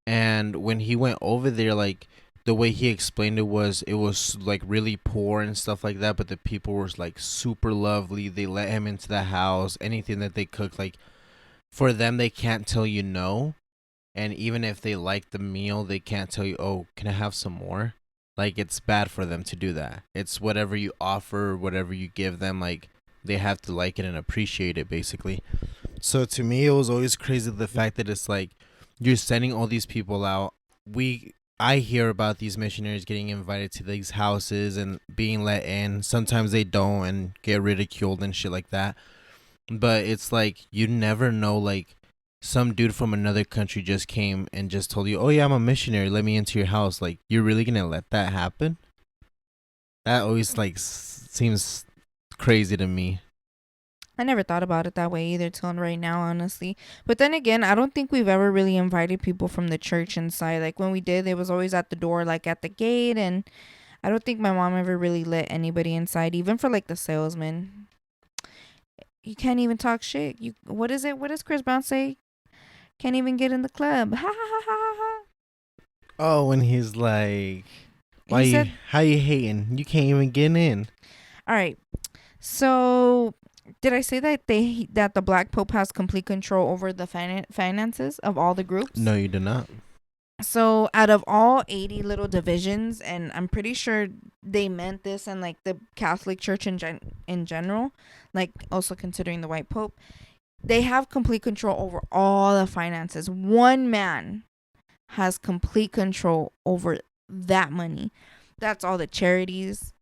And when he went over there, like the way he explained it was like really poor and stuff like that, but the people were like super lovely. They let him into the house, anything that they cooked, like for them they can't tell you no. And even if they like the meal, they can't tell you, oh, can I have some more? Like, it's bad for them to do that. It's whatever you offer, whatever you give them, like, they have to like it and appreciate it, basically. So to me, it was always crazy the fact that it's like, you're sending all these people out. I hear about these missionaries getting invited to these houses and being let in. Sometimes they don't and get ridiculed and shit like that. But it's like, you never know, like, some dude from another country just came and just told you, oh yeah, I'm a missionary, let me into your house. Like, you're really gonna let that happen? That always like seems crazy to me. I never thought about it that way either till right now, honestly. But then again, I don't think we've ever really invited people from the church inside. Like when we did, it was always at the door, like at the gate, and I don't think my mom ever really let anybody inside, even for like the salesman. You can't even talk shit. What does Chris Brown say? Can't even get in the club. Ha ha ha ha ha. Oh, when he's like, how you hating? You can't even get in. All right. So Did I say that the Black Pope has complete control over the finances of all the groups? No, you did not. So out of all 80 little divisions, and I'm pretty sure they meant this and like the Catholic Church in general, like also considering the White Pope, they have complete control over all the finances. One man has complete control over that money. That's all the charities,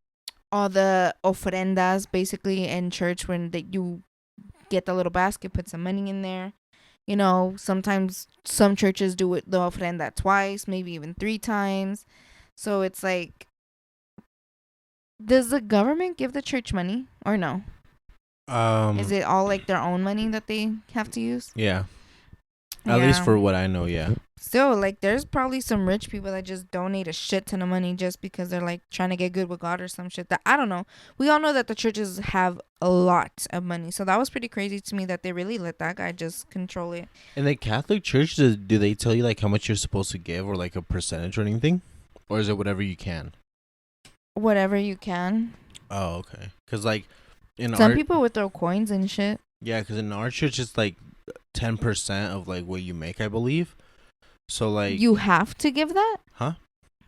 all the ofrendas, basically in church when you get the little basket, put some money in there. You know, sometimes some churches do it the ofrenda twice, maybe even 3 times. So it's like, does the government give the church money or no? Is it all like their own money that they have to use? Yeah. At least for what I know, yeah. Still, like, there's probably some rich people that just donate a shit ton of money just because they're like trying to get good with God or some shit. That I don't know. We all know that the churches have a lot of money, so that was pretty crazy to me that they really let that guy just control it. In the Catholic Church, do they tell you like how much you're supposed to give or like a percentage or anything, or is it whatever you can? Whatever you can. Oh, okay. Because like in some people would throw coins and shit. Yeah, because in our church it's like 10% of like what you make, I believe. So like you have to give that? Huh?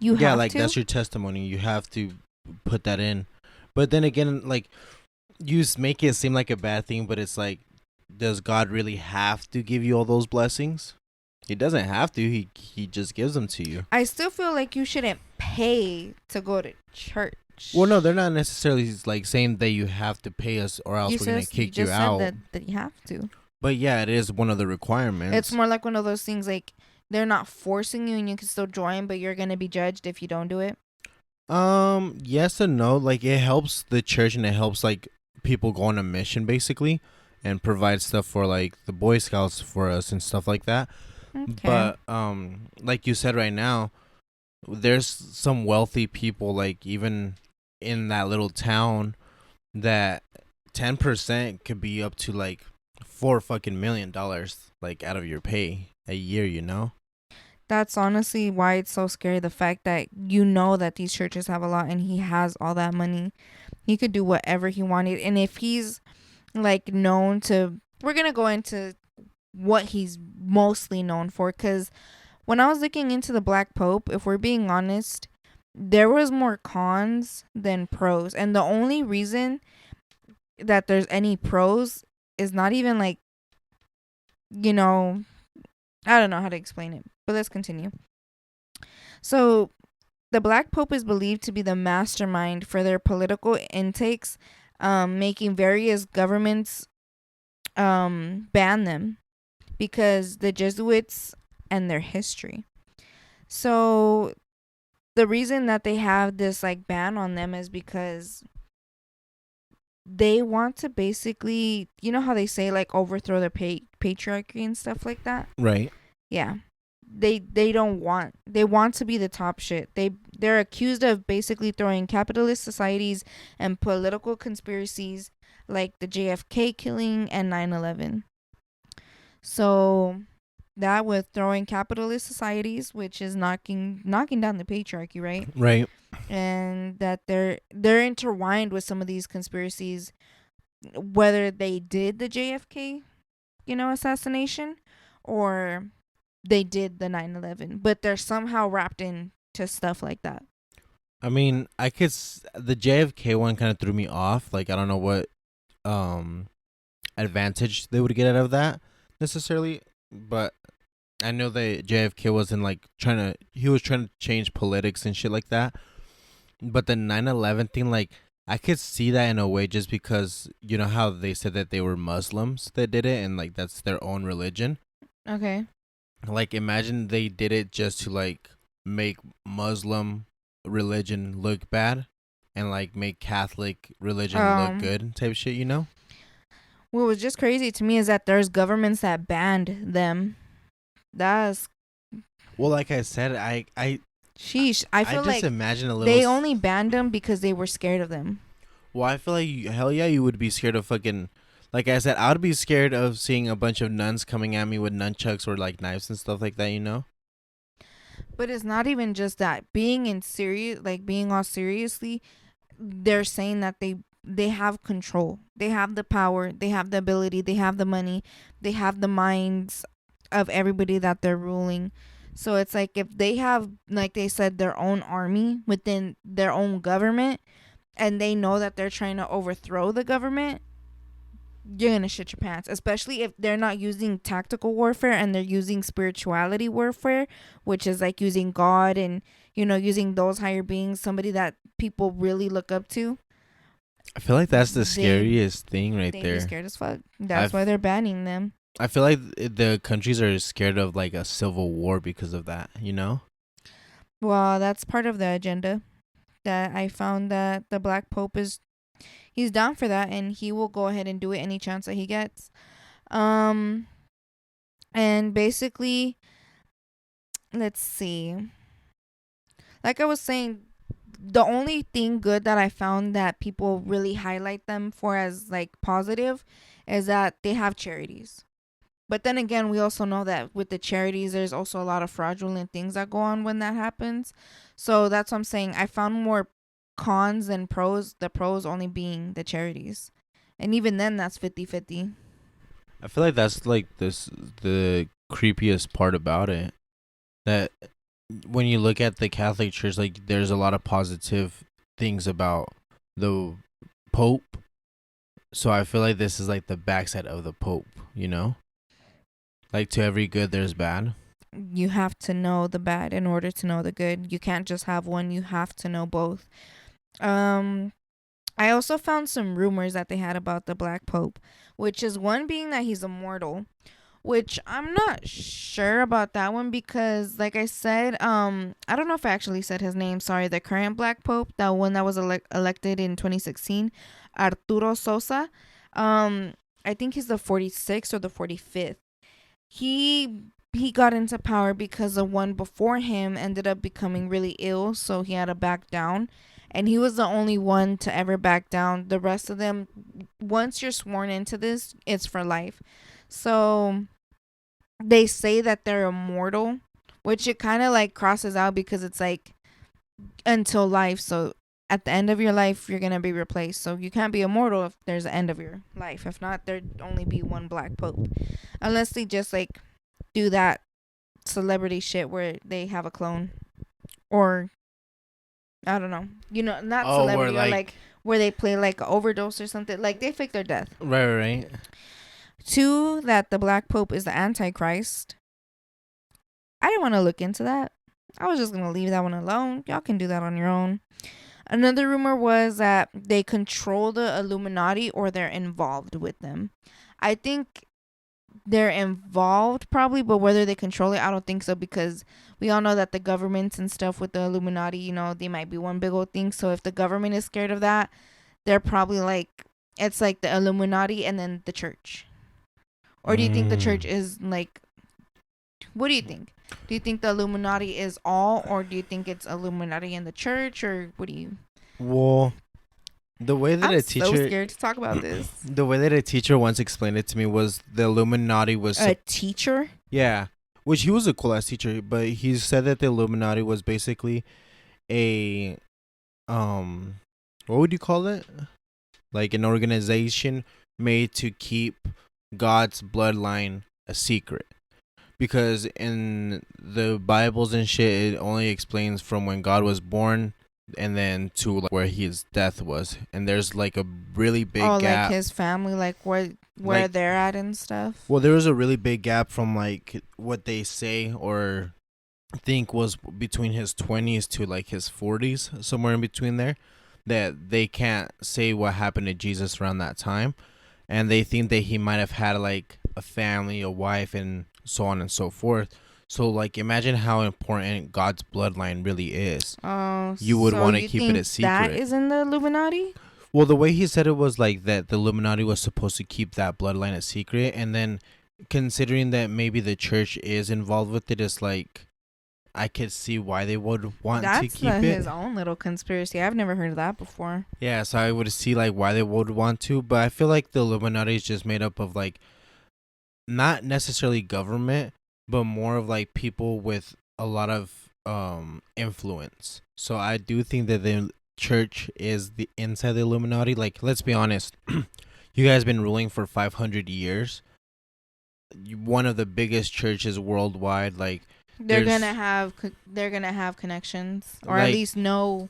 You yeah, have like to? That's your testimony. You have to put that in. But then again, like you make it seem like a bad thing, but it's like, does God really have to give you all those blessings? He doesn't have to. He just gives them to you. I still feel like you shouldn't pay to go to church. Well, no, they're not necessarily like saying that you have to pay us or else we're gonna kick you out. That you have to. But yeah, it is one of the requirements. It's more like one of those things like they're not forcing you and you can still join, but you're gonna be judged if you don't do it. Yes and no. Like it helps the church and it helps like people go on a mission basically and provide stuff for like the Boy Scouts for us and stuff like that. Okay. But like you said right now, there's some wealthy people like even in that little town that 10% could be up to like $4 million like out of your pay a year, you know? That's honestly why it's so scary. The fact that you know that these churches have a lot and he has all that money. He could do whatever he wanted. And if he's like known to, we're going to go into what he's mostly known for. Because when I was looking into the Black Pope, if we're being honest, there was more cons than pros. And the only reason that there's any pros is not even like, you know, I don't know how to explain it, but let's continue. So the Black Pope is believed to be the mastermind for their political intakes, making various governments ban them because the Jesuits and their history. So the reason that they have this like ban on them is because they want to basically, you know how they say like overthrow the patriarchy and stuff like that? Right. Yeah. They want to be the top shit. They're accused of basically throwing capitalist societies and political conspiracies like the JFK killing and 9/11. So that with throwing capitalist societies, which is knocking down the patriarchy, right? Right. And that they're intertwined with some of these conspiracies, whether they did the JFK, assassination, or they did the 9/11, but they're somehow wrapped into stuff like that. I mean, the JFK one kind of threw me off. Like, I don't know what advantage they would get out of that necessarily, but I know that JFK wasn't like he was trying to change politics and shit like that. But the 9/11 thing, like, I could see that in a way just because, you know how they said that they were Muslims that did it and like that's their own religion. Okay. Like, imagine they did it just to like make Muslim religion look bad and like make Catholic religion look good type shit, you know? What was just crazy to me is that there's governments that banned them. That's well, like I said, I sheesh. I feel like imagine a little. They only banned them because they were scared of them. Well, I feel like hell yeah, you would be scared of fucking. Like I said, I would be scared of seeing a bunch of nuns coming at me with nunchucks or like knives and stuff like that, you know? But it's not even just that. Being all seriously, they're saying that they have control. They have the power. They have the ability. They have the money. They have the minds of everybody that they're ruling. So it's like if they have, like they said, their own army within their own government, and they know that they're trying to overthrow the government, you're gonna shit your pants, especially if they're not using tactical warfare and they're using spirituality warfare, which is like using God and, you know, using those higher beings, somebody that people really look up to. I feel like that's the They scariest thing right they'd be there. scared as fuck. That's why they're banning them. I feel like the countries are scared of like a civil war because of that, you know? Well, that's part of the agenda. That I found that the Black Pope he's down for that, and he will go ahead and do it any chance that he gets. And basically, let's see. Like I was saying, the only thing good that I found that people really highlight them for as like positive is that they have charities. But then again, we also know that with the charities, there's also a lot of fraudulent things that go on when that happens. So that's what I'm saying. I found more cons than pros, the pros only being the charities. And even then, that's 50-50. I feel like that's like the creepiest part about it. That when you look at the Catholic Church, like there's a lot of positive things about the Pope. So I feel like this is like the backside of the Pope, you know? Like to every good there's bad. You have to know the bad in order to know the good. You can't just have one, you have to know both. I also found some rumors that they had about the Black Pope, which is one being that he's immortal, which I'm not sure about that one because like I said, I don't know if I actually said his name, sorry, the current Black Pope, that one that was elected in 2016, Arturo Sosa. I think he's the 46th or the 45th. He got into power because the one before him ended up becoming really ill, so he had to back down. And he was the only one to ever back down. The rest of them, once you're sworn into this, it's for life. So they say that they're immortal, which it kind of like crosses out because it's like until life. So at the end of your life, you're going to be replaced. So you can't be immortal if there's an end of your life. If not, there'd only be one Black Pope. Unless they just like do that celebrity shit where they have a clone. Or I don't know. You know, not celebrity, or like where they play like an overdose or something. Like they fake their death. Right. 2, that the Black Pope is the Antichrist. I didn't want to look into that. I was just going to leave that one alone. Y'all can do that on your own. Another rumor was that they control the Illuminati or they're involved with them. I think they're involved probably, but whether they control it, I don't think so, because we all know that the governments and stuff with the Illuminati, you know, they might be one big old thing. So if the government is scared of that, they're probably like, it's like the Illuminati and then the church. Or do you think the church is like, what do you think? Do you think the Illuminati is all, or do you think it's Illuminati in the church, or what do you? Well, the way that I'm so scared to talk about this. The way that a teacher once explained it to me was the Illuminati was A teacher? Yeah, which he was a cool ass teacher, but he said that the Illuminati was basically a what would you call it? Like an organization made to keep God's bloodline a secret. Because in the Bibles and shit, it only explains from when God was born and then to like where his death was, and there's like a really big gap. Like his family, like where like, they're at and stuff. Well, there was a really big gap from like what they say or think was between his 20s to like his 40s, somewhere in between there, that they can't say what happened to Jesus around that time, and they think that he might have had like a family, a wife, and so on and so forth. So, like, imagine how important God's bloodline really is. Oh, you would want to keep it a secret. That is in the Illuminati? Well, the way he said it was like that the Illuminati was supposed to keep that bloodline a secret. And then considering that maybe the church is involved with it, it's like, I could see why they would want to keep it. That's his own little conspiracy. I've never heard of that before. Yeah, so I would see like why they would want to. But I feel like the Illuminati is just made up of like, not necessarily government, but more of like people with a lot of influence. So I do think that church is the inside the Illuminati. Like, let's be honest, you guys been ruling for 500 years. One of the biggest churches worldwide. Like, there's they're gonna have connections, or at like least know,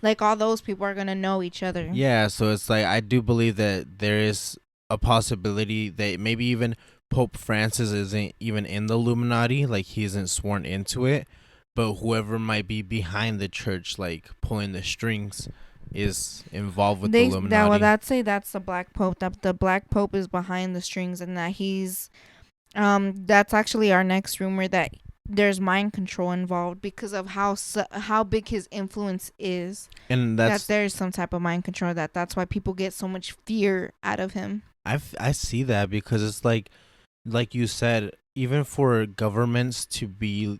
like all those people are gonna know each other. yeah. So it's like I do believe that there is a possibility that maybe even Pope Francis isn't even in the Illuminati. Like, he isn't sworn into it, but whoever might be behind the church, like pulling the strings, is involved with the Illuminati. I'd say that's the Black Pope. That the Black Pope is behind the strings, and that he's that's actually our next rumor, that there's mind control involved because of how big his influence is. And That that's there's some type of mind control, that's why people get so much fear out of him. I see that because it's like you said, even for governments to be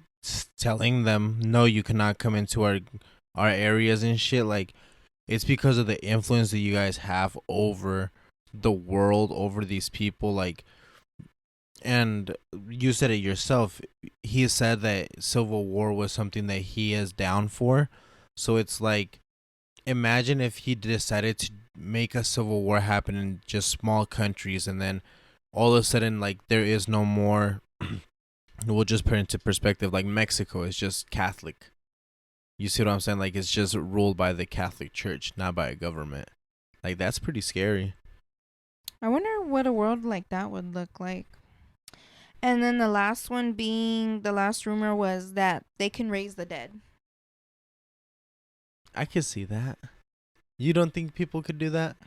telling them no, you cannot come into our areas and shit, like it's because of the influence that you guys have over the world, over these people, like. And you said it yourself. He said that civil war was something that he is down for. So it's like, imagine if he decided to make a civil war happen in just small countries, and then all of a sudden, like, there is no more. We'll just put it into perspective. Like, Mexico is just Catholic. You see what I'm saying? Like, it's just ruled by the Catholic Church, not by a government. Like, that's pretty scary. I wonder what a world like that would look like. And then the last rumor was that they can raise the dead. I could see that. You don't think people could do that?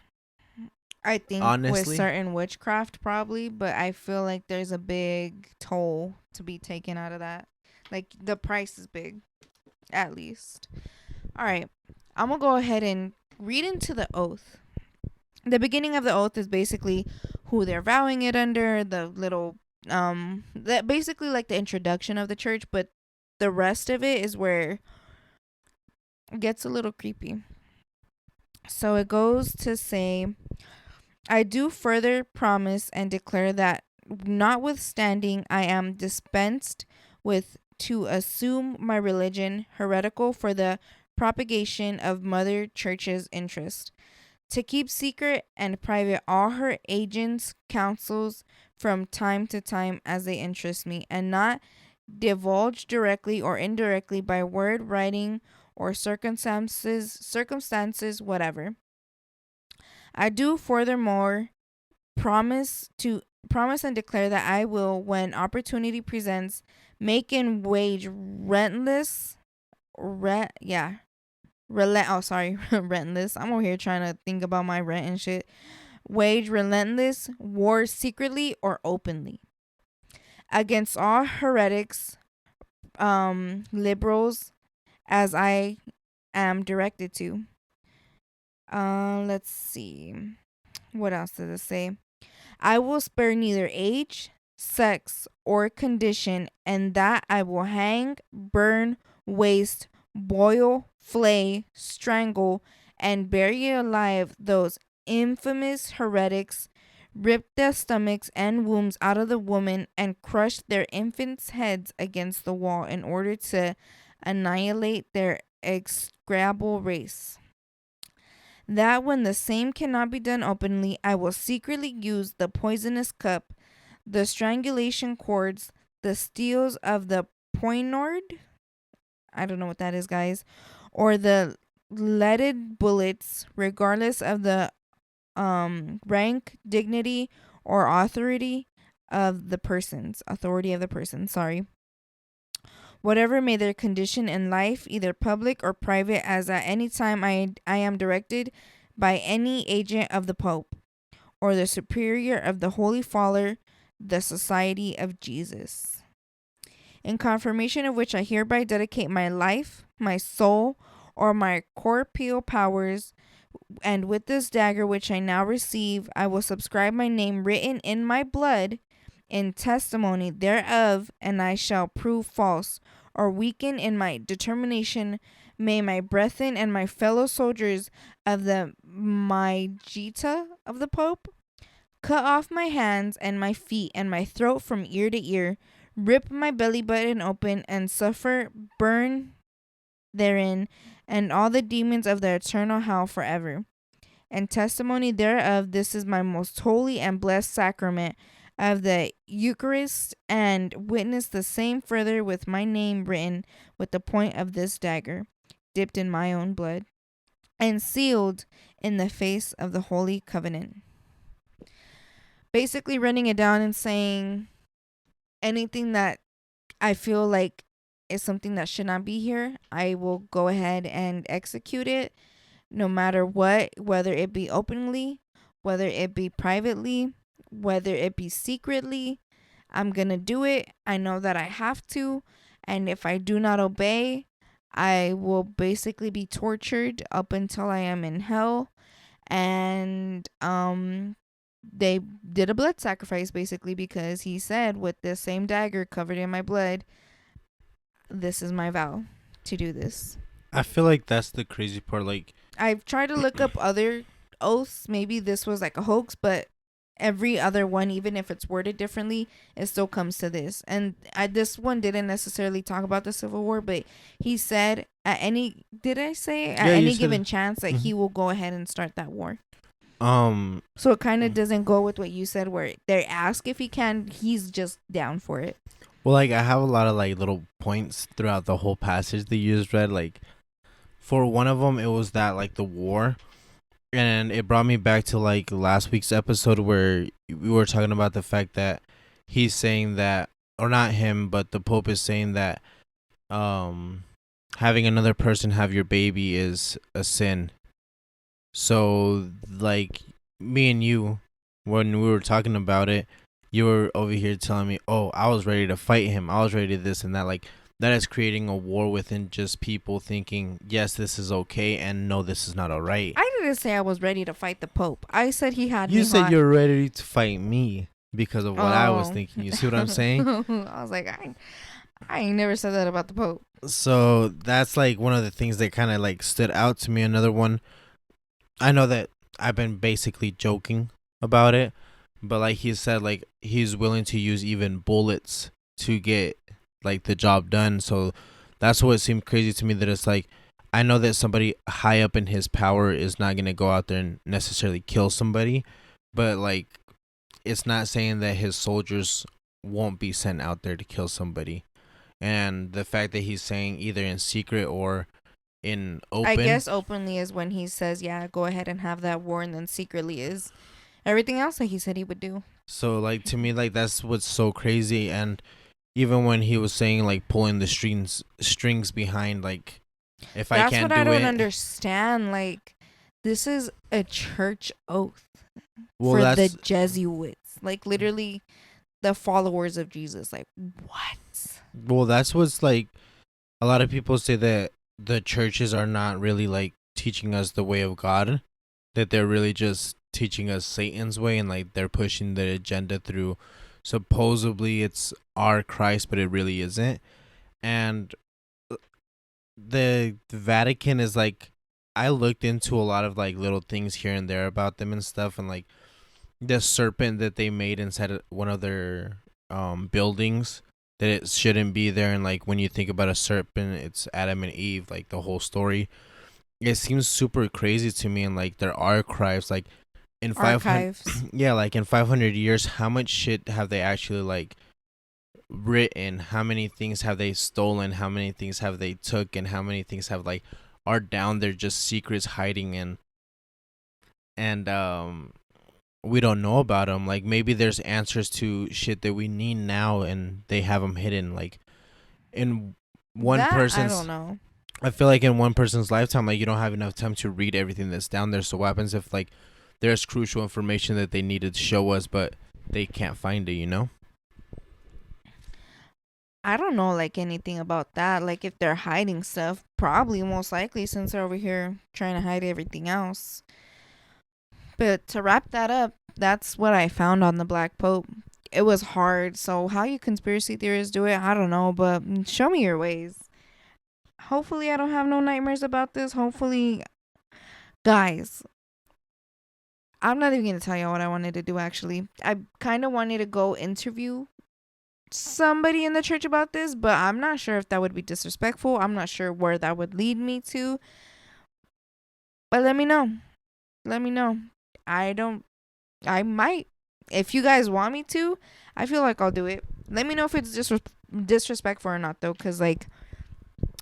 I think with Honestly? certain witchcraft probably, but I feel like there's a big toll to be taken out of that. Like the price is big, at least. All right, I'm gonna go ahead and read into the oath. The beginning of the oath is basically who they're vowing it under, the little that basically like the introduction of the church, but the rest of it is where it gets a little creepy. So it goes to say, I do further promise and declare that, notwithstanding I am dispensed with to assume my religion heretical for the propagation of Mother Church's interest, to keep secret and private all her agents' counsels from time to time as they interest me, and not divulge directly or indirectly by word, writing, or circumstances whatever. I do furthermore promise and declare that I will, when opportunity presents, make and wage relentless relentless. I'm over here trying to think about my rent and shit. Wage relentless war secretly or openly against all heretics, liberals, as I am directed to. Let's see. What else does it say? I will spare neither age, sex, or condition, and that I will hang, burn, waste, boil, flay, strangle, and bury alive those infamous heretics, rip their stomachs and wombs out of the woman, and crush their infants' heads against the wall in order to annihilate their execrable race. That when the same cannot be done openly, I will secretly use the poisonous cup, the strangulation cords, the steels of the poignard, I don't know what that is, guys, or the leaded bullets, regardless of the rank, dignity, or authority of the person, sorry. Whatever may their condition in life, either public or private, as at any time I am directed by any agent of the Pope, or the superior of the Holy Father, the Society of Jesus. In confirmation of which I hereby dedicate my life, my soul, or my corporeal powers, and with this dagger which I now receive, I will subscribe my name written in my blood in testimony thereof, and I shall prove false or weaken in my determination. May my brethren and my fellow soldiers of the Maijita of the Pope cut off my hands and my feet and my throat from ear to ear, rip my belly button open, and suffer burn therein, and all the demons of the eternal hell forever. And testimony thereof, this is my most holy and blessed sacrament of the Eucharist, and witness the same further with my name written with the point of this dagger, dipped in my own blood, and sealed in the face of the Holy Covenant. Basically running it down and saying anything that I feel like is something that should not be here, I will go ahead and execute it no matter what, whether it be openly, whether it be privately, whether it be secretly. I'm going to do it. I know that I have to. And if I do not obey, I will basically be tortured up until I am in hell. And they did a blood sacrifice basically, because he said, with this same dagger covered in my blood, this is my vow to do this. I feel like that's the crazy part. Like, I've tried to look up other oaths. Maybe this was like a hoax, but every other one, even if it's worded differently, it still comes to this. And this one didn't necessarily talk about the Civil War, but he said at any, did I say at any given chance that he will go ahead and start that war. So it kind of doesn't go with what you said, where they ask if he can, he's just down for it. Well, like, I have a lot of like little points throughout the whole passage that you just read. Like, for one of them, it was that like the war, and it brought me back to like last week's episode where we were talking about the fact that he's saying that, or not him, but the Pope is saying that having another person have your baby is a sin. So like me and you, when we were talking about it, you were over here telling me, oh, I was ready to fight him, I was ready to this and that. Like, that is creating a war within just people thinking, yes, this is okay, and no, this is not all right. I didn't say I was ready to fight the Pope. I said he had you me said hot. You're ready to fight me because of what I was thinking. You see what I'm saying? I was like, I ain't never said that about the Pope. So that's like one of the things that kind of like stood out to me. Another one, I know that I've been basically joking about it, but like he said, like he's willing to use even bullets to get like the job done. So that's what seemed crazy to me, that it's like, I know that somebody high up in his power is not going to go out there and necessarily kill somebody, but like, it's not saying that his soldiers won't be sent out there to kill somebody. And the fact that he's saying either in secret or in open, I guess openly is when he says, yeah, go ahead and have that war, and then secretly is everything else that he said he would do. So like, to me, like, that's what's so crazy. And even when he was saying like pulling the strings behind, like, if I can't do it, that's what I don't understand. Like, this is a church oath for the Jesuits, like literally the followers of Jesus. Like, what? Well, that's what's like, a lot of people say that the churches are not really like teaching us the way of God, that they're really just teaching us Satan's way, and like they're pushing the agenda through. Supposedly it's our Christ, but it really isn't. And the Vatican is like, I looked into a lot of like little things here and there about them and stuff, and like the serpent that they made inside of one of their buildings, that it shouldn't be there. And like, when you think about a serpent, it's Adam and Eve, like the whole story. It seems super crazy to me. And like, their archives, like in 500, yeah, like in 500 years, how much shit have they actually like written? How many things have they stolen? How many things have they took? And how many things have like are down there, just secrets hiding in? And we don't know about them. Like, maybe there's answers to shit that we need now, and they have them hidden. Like, in one person's, I don't know. I feel like in one person's lifetime, like, you don't have enough time to read everything that's down there. So what happens if like there's crucial information that they needed to show us, but they can't find it, you know? I don't know like anything about that. Like, if they're hiding stuff, probably most likely, since they're over here trying to hide everything else. But to wrap that up, that's what I found on the Black Pope. It was hard. So how you conspiracy theorists do it, I don't know. But show me your ways. Hopefully I don't have no nightmares about this. Hopefully, guys, I'm not even going to tell you what I wanted to do, actually. I kind of wanted to go interview somebody in the church about this, but I'm not sure if that would be disrespectful. I'm not sure where that would lead me to. But let me know. Let me know. I might. If you guys want me to, I feel like I'll do it. Let me know if it's disrespectful or not, though, because, like,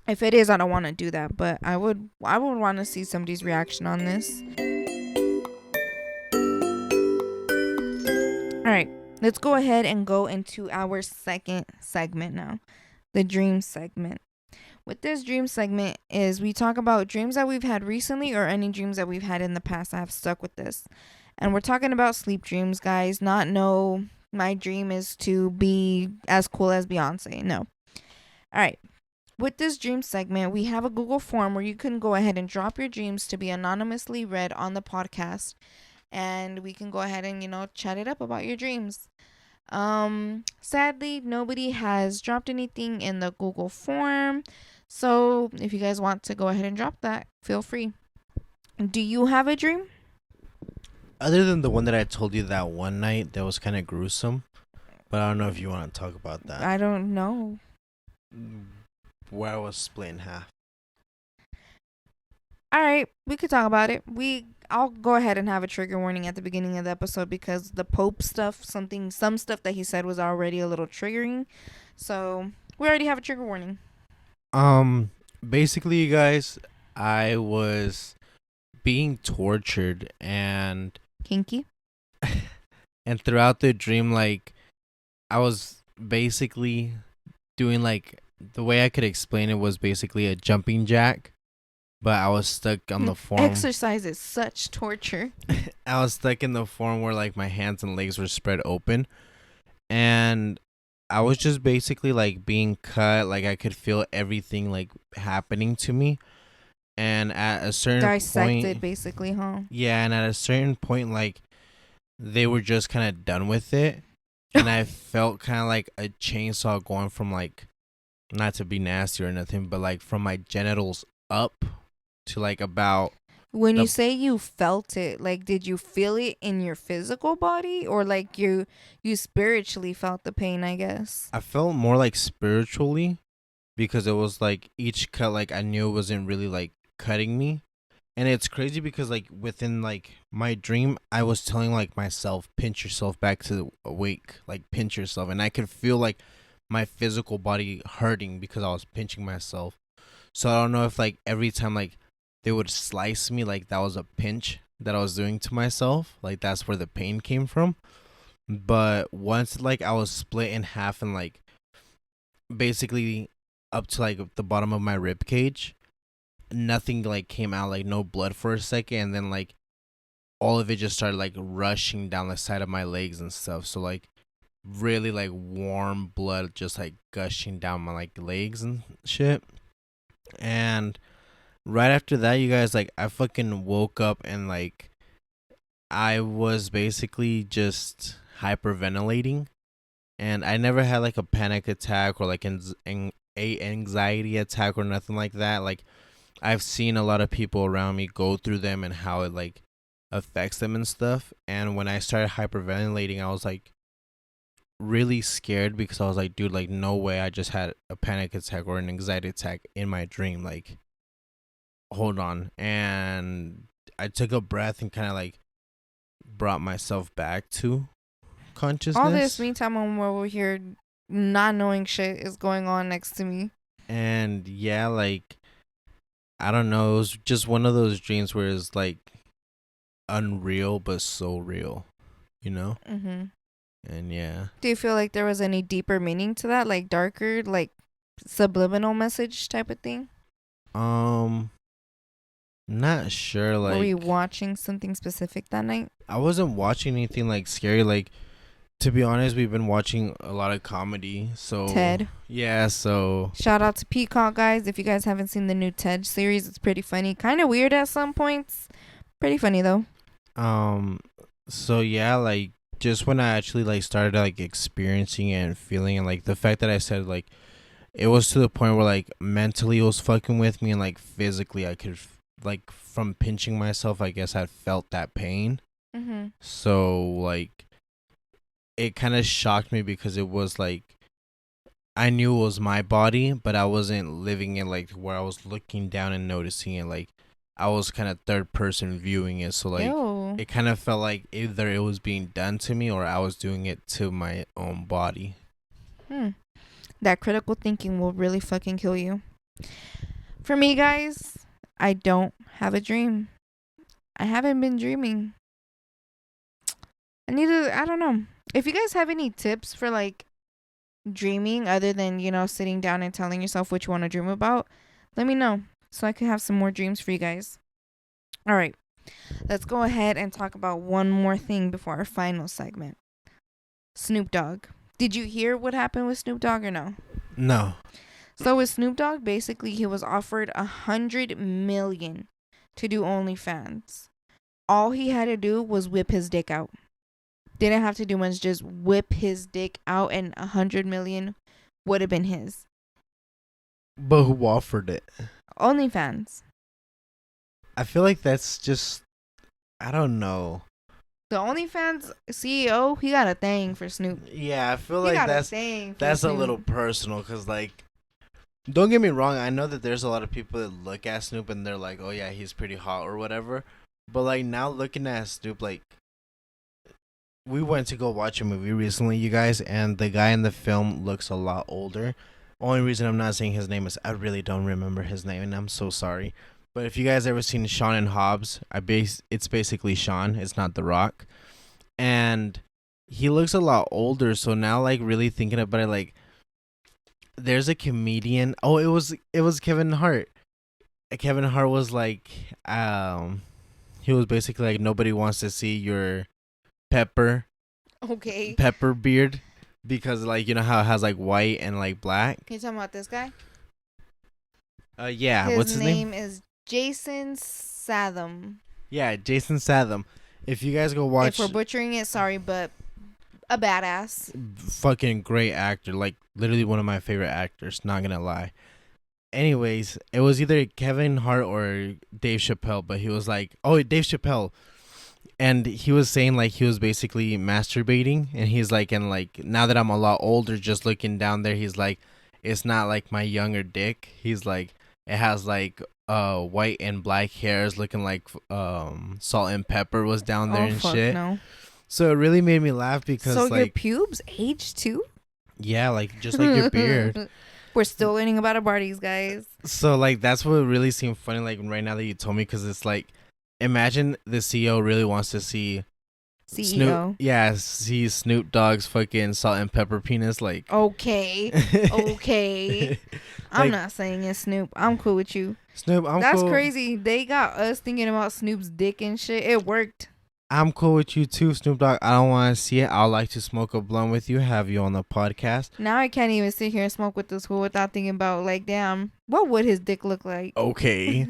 if it is, I don't want to do that. But I would want to see somebody's reaction on this. All right, let's go ahead and go into our second segment now, the dream segment. With this dream segment is we talk about dreams that we've had recently or any dreams that we've had in the past that have stuck with us. And we're talking about sleep dreams, guys. Not no, my dream is to be as cool as Beyonce. No. All right. With this dream segment, we have a Google form where you can go ahead and drop your dreams to be anonymously read on the podcast. And we can go ahead and, chat it up about your dreams. Sadly, nobody has dropped anything in the Google form. So if you guys want to go ahead and drop that, feel free. Do you have a dream? Other than the one that I told you that one night that was kind of gruesome, but I don't know if you want to talk about that. I don't know. Where I was split in half. All right, we could talk about it. I'll go ahead and have a trigger warning at the beginning of the episode because the Pope stuff, some stuff that he said was already a little triggering. So we already have a trigger warning. Basically, you guys, I was being tortured and kinky. And throughout the dream, like, I was basically doing, like, the way I could explain it was basically a jumping jack. But I was stuck on the form. Exercise is such torture. I was stuck in the form where, like, my hands and legs were spread open. And I was just basically, like, being cut. Like, I could feel everything, like, happening to me. And at a certain dissected, point, basically, huh? Yeah, and at a certain point, like, they were just kind of done with it. And I felt kind of like a chainsaw going from, like, not to be nasty or nothing, but, like, from my genitals up to, like, about... When you say you felt it, like, did you feel it in your physical body, or like you spiritually felt the pain? I guess I felt more like spiritually, because it was like each cut, like, I knew it wasn't really, like, cutting me. And it's crazy because, like, within, like, my dream, I was telling, like, myself, pinch yourself back to awake, like, pinch yourself, and I could feel, like, my physical body hurting because I was pinching myself. So I don't know if, like, every time, like, they would slice me, like, that was a pinch that I was doing to myself. Like, that's where the pain came from. But once, like, I was split in half and, like, basically up to, like, the bottom of my rib cage, nothing, like, came out, like, no blood for a second. And then, like, all of it just started, like, rushing down the side of my legs and stuff. So, like, really, like, warm blood just, like, gushing down my, like, legs and shit. And right after that, you guys, like, I fucking woke up and, like, I was basically just hyperventilating. And I never had, like, a panic attack or, like, a anxiety attack or nothing like that. Like, I've seen a lot of people around me go through them and how it, like, affects them and stuff. And when I started hyperventilating, I was, like, really scared because I was like, dude, like, no way I just had a panic attack or an anxiety attack in my dream. Like, hold on. And I took a breath and kind of, like, brought myself back to consciousness. All this meantime, I'm over here not knowing shit is going on next to me. And yeah, like, I don't know, it was just one of those dreams where it's, like, unreal but so real, you know? Mm-hmm. And yeah. Do you feel like there was any deeper meaning to that, like darker, like subliminal message type of thing? Not sure. Like, were you watching something specific that night? I wasn't watching anything, like, scary. Like, to be honest, we've been watching a lot of comedy. So Ted. Yeah, so shout out to Peacock, guys. If you guys haven't seen the new Ted series, it's pretty funny. Kind of weird at some points. Pretty funny though. So yeah, like, just when I actually, like, started, like, experiencing it and feeling it, like, the fact that I said, like, it was to the point where, like, mentally it was fucking with me, and, like, physically I could, like, from pinching myself, I guess I felt that pain. Mm-hmm. So, like, it kind of shocked me because it was, like, I knew it was my body, but I wasn't living it like where I was looking down and noticing it. Like I was kind of third person viewing it, so like Ew. it kind of felt like either it was being done to me or I was doing it to my own body. That critical thinking will really fucking kill you. For me, guys, I don't have a dream. I haven't been dreaming. I don't know. If you guys have any tips for like dreaming other than, sitting down and telling yourself what you want to dream about, let me know so I can have some more dreams for you guys. All right. Let's go ahead and talk about one more thing before our final segment. Snoop Dogg. Did you hear what happened with Snoop Dogg or no? No. So with Snoop Dogg, basically he was offered $100 million to do OnlyFans. All he had to do was whip his dick out. Didn't have to do much, just whip his dick out, and $100 million would have been his. But who offered it? OnlyFans. I feel like that's just, I don't know. The OnlyFans CEO, he got a thing for Snoop. Yeah, I feel like that's a Snoop. little personal because, like, don't get me wrong. I know that there's a lot of people that look at Snoop and they're like, oh, yeah, he's pretty hot or whatever. But, like, now looking at Snoop, like, we went to go watch a movie recently, you guys, and the guy in the film looks a lot older. Only reason I'm not saying his name is I really don't remember his name, and I'm so sorry. But if you guys ever seen Sean and Hobbs, it's basically Sean. It's not The Rock, and he looks a lot older. So now, like, really thinking about it, like, there's a comedian. Oh, it was Kevin Hart. Kevin Hart was like, he was basically like, nobody wants to see your pepper beard because, like, you know how it has like white and like black. Can you talk about this guy? Yeah. What's his name? His name is Jason Statham. Yeah, Jason Statham. If you guys go watch, if we're butchering it, sorry, but a badass. Fucking great actor. Like, literally one of my favorite actors. Not gonna lie. Anyways, it was either Kevin Hart or Dave Chappelle, but he was like, oh, Dave Chappelle. And he was saying, like, he was basically masturbating, and he's like, and like, now that I'm a lot older, just looking down there, he's like, it's not like my younger dick. He's like, it has like white and black hairs, looking like salt and pepper was down there and shit. No. So it really made me laugh because, so, like, your pubes age too? Yeah, like, just like your beard. We're still learning about our bodies, guys. So, like, that's what really seemed funny, like, right now that you told me, because it's like, imagine the CEO really wants to see Snoop. Yeah, see Snoop Dogg's fucking salt and pepper penis. Like, okay. I'm not saying it's Snoop. I'm cool with you. Snoop, That's cool. Crazy. They got us thinking about Snoop's dick and shit. It worked. I'm cool with you too, Snoop Dogg. I don't want to see it. I'd like to smoke a blunt with you, have you on the podcast. Now I can't even sit here and smoke with this fool without thinking about, like, damn, what would his dick look like? Okay.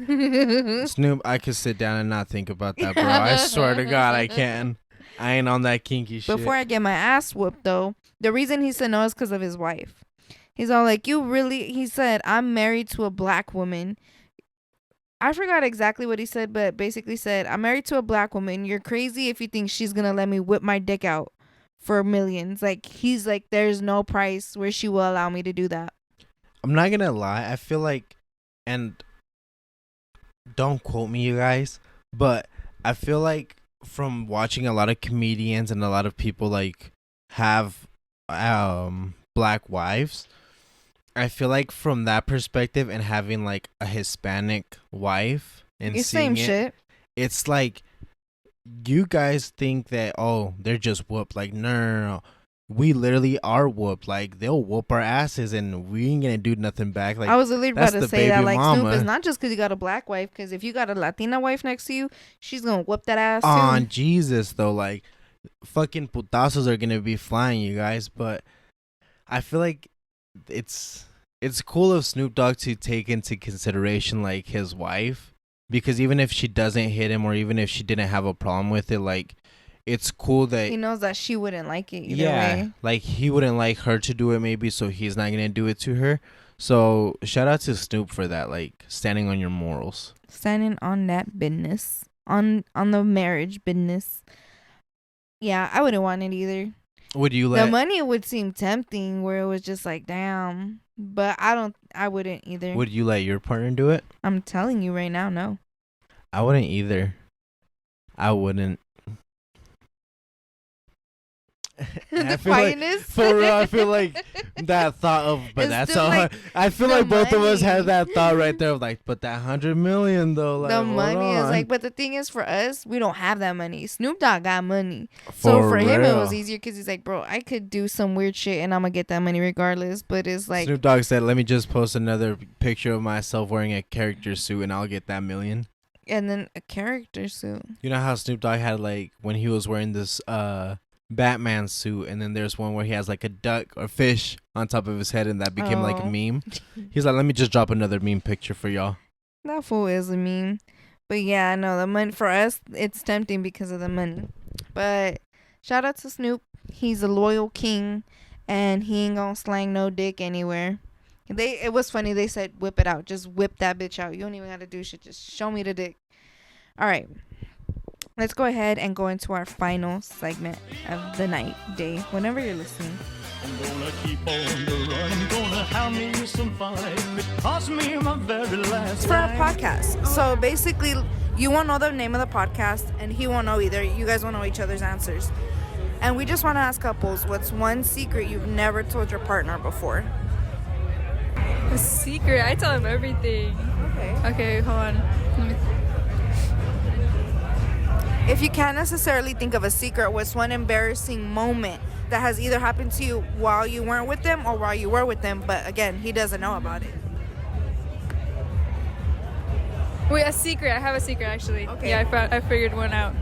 Snoop, I could sit down and not think about that, bro. I swear to God, I can. I ain't on that kinky shit. Before I get my ass whooped, though, the reason he said no is because of his wife. He's all like, he said, I'm married to a black woman. I forgot exactly what he said, but basically said, I'm married to a black woman. You're crazy if you think she's going to let me whip my dick out for millions. Like, he's like, there's no price where she will allow me to do that. I'm not going to lie. I feel like, and don't quote me, you guys, but I feel like from watching a lot of comedians and a lot of people, like, have black wives, I feel like from that perspective and having like a Hispanic wife and it's seeing same shit. It's like you guys think that, oh, they're just whooped. Like, no. We literally are whooped. Like, they'll whoop our asses and we ain't gonna do nothing back. Like, I was literally about to say that, like, mama. Snoop is not just because you got a black wife, because if you got a Latina wife next to you, she's gonna whoop that ass on too. Jesus, though. Like, fucking putazos are gonna be flying, you guys. But I feel like it's cool of Snoop Dogg to take into consideration, like, his wife, because even if she doesn't hit him or even if she didn't have a problem with it, like, it's cool that he knows that she wouldn't like it either way. Like, he wouldn't like her to do it maybe, so he's not gonna do it to her. So shout out to Snoop for that, like, standing on your morals, standing on that business, on the marriage business. Yeah, I wouldn't want it either. Would you The let? money would seem tempting, where it was just like, damn. But I wouldn't either. Would you let your partner do it? I'm telling you right now, no. I wouldn't either. I wouldn't. The I feel like, quietness. for real, I feel like that thought of, but It's that's still all. like I feel the like both of us money. had that thought right there of like, but that 100 million though, like, The hold money is on. like, but the thing is, for us, we don't have that money. Snoop Dogg got money, so for him it was real. easier because he's like, bro, I could do some weird shit and I'm gonna get that money regardless. But it's like, Snoop Dogg said, "Let me just post another picture of myself wearing a character suit, and I'll get that million." and then a character suit. You know how Snoop Dogg had like when he was wearing this Batman suit, and then there's one where he has like a duck or fish on top of his head, and that became like a Oh. meme. He's like, "Let me just drop another meme picture for y'all." That fool is a meme. But yeah, no, the money for us, it's tempting because of the money. But shout out to Snoop. He's a loyal king, and he ain't gonna slang no dick anywhere. It was funny. They said, whip it out. Just whip that bitch out. You don't even gotta do shit. Just show me the dick. All right. Let's go ahead and go into our final segment of the night, day, whenever you're listening. I'm gonna keep on the run. I'm gonna have me some fun. It cost me my very last It's for a life. podcast. So basically, you won't know the name of the podcast, and he won't know either. You guys won't know each other's answers. And we just want to ask couples, what's one secret you've never told your partner before? A secret? I tell him everything. Okay. Okay, hold on. Let me If you can't necessarily think of a secret, what's one embarrassing moment that has either happened to you while you weren't with them or while you were with them, but again, he doesn't know about it? Wait, a secret. I have a secret actually. Okay. Yeah, I figured one out.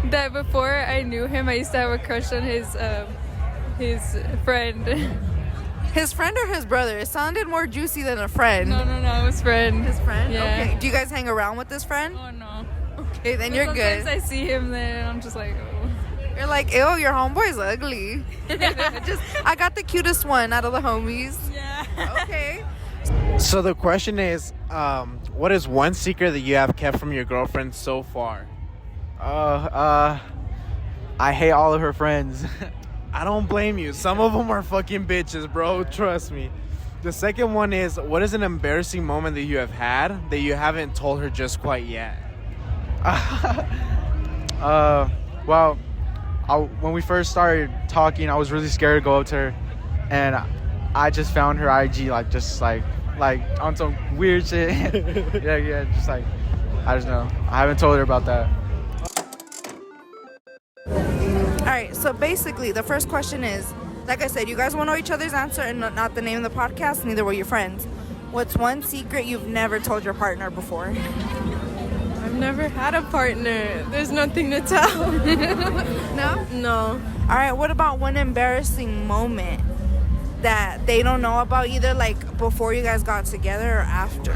That before I knew him, I used to have a crush on his friend. His friend or his brother? It sounded more juicy than a friend. No, his friend. His friend? Yeah. Okay. Do you guys hang around with this friend? Oh no. Okay, then you're Sometimes good. I see him there, and I'm just like, oh. You're like, ew, your homeboy's ugly. I got the cutest one out of the homies. Yeah. Okay. So the question is, what is one secret that you have kept from your girlfriend so far? I hate all of her friends. I don't blame you. Some of them are fucking bitches, bro. Trust me. The second one is, what is an embarrassing moment that you have had that you haven't told her just quite yet? Well, when we first started talking, I was really scared to go up to her, and I just found her IG like on some weird shit. yeah, just like I just know. I haven't told her about that. All right. So basically, the first question is, like I said, you guys won't know each other's answer and not the name of the podcast. Neither will your friends. What's one secret you've never told your partner before? I've never had a partner. There's nothing to tell. No? No. All right. What about one embarrassing moment that they don't know about, either like before you guys got together or after?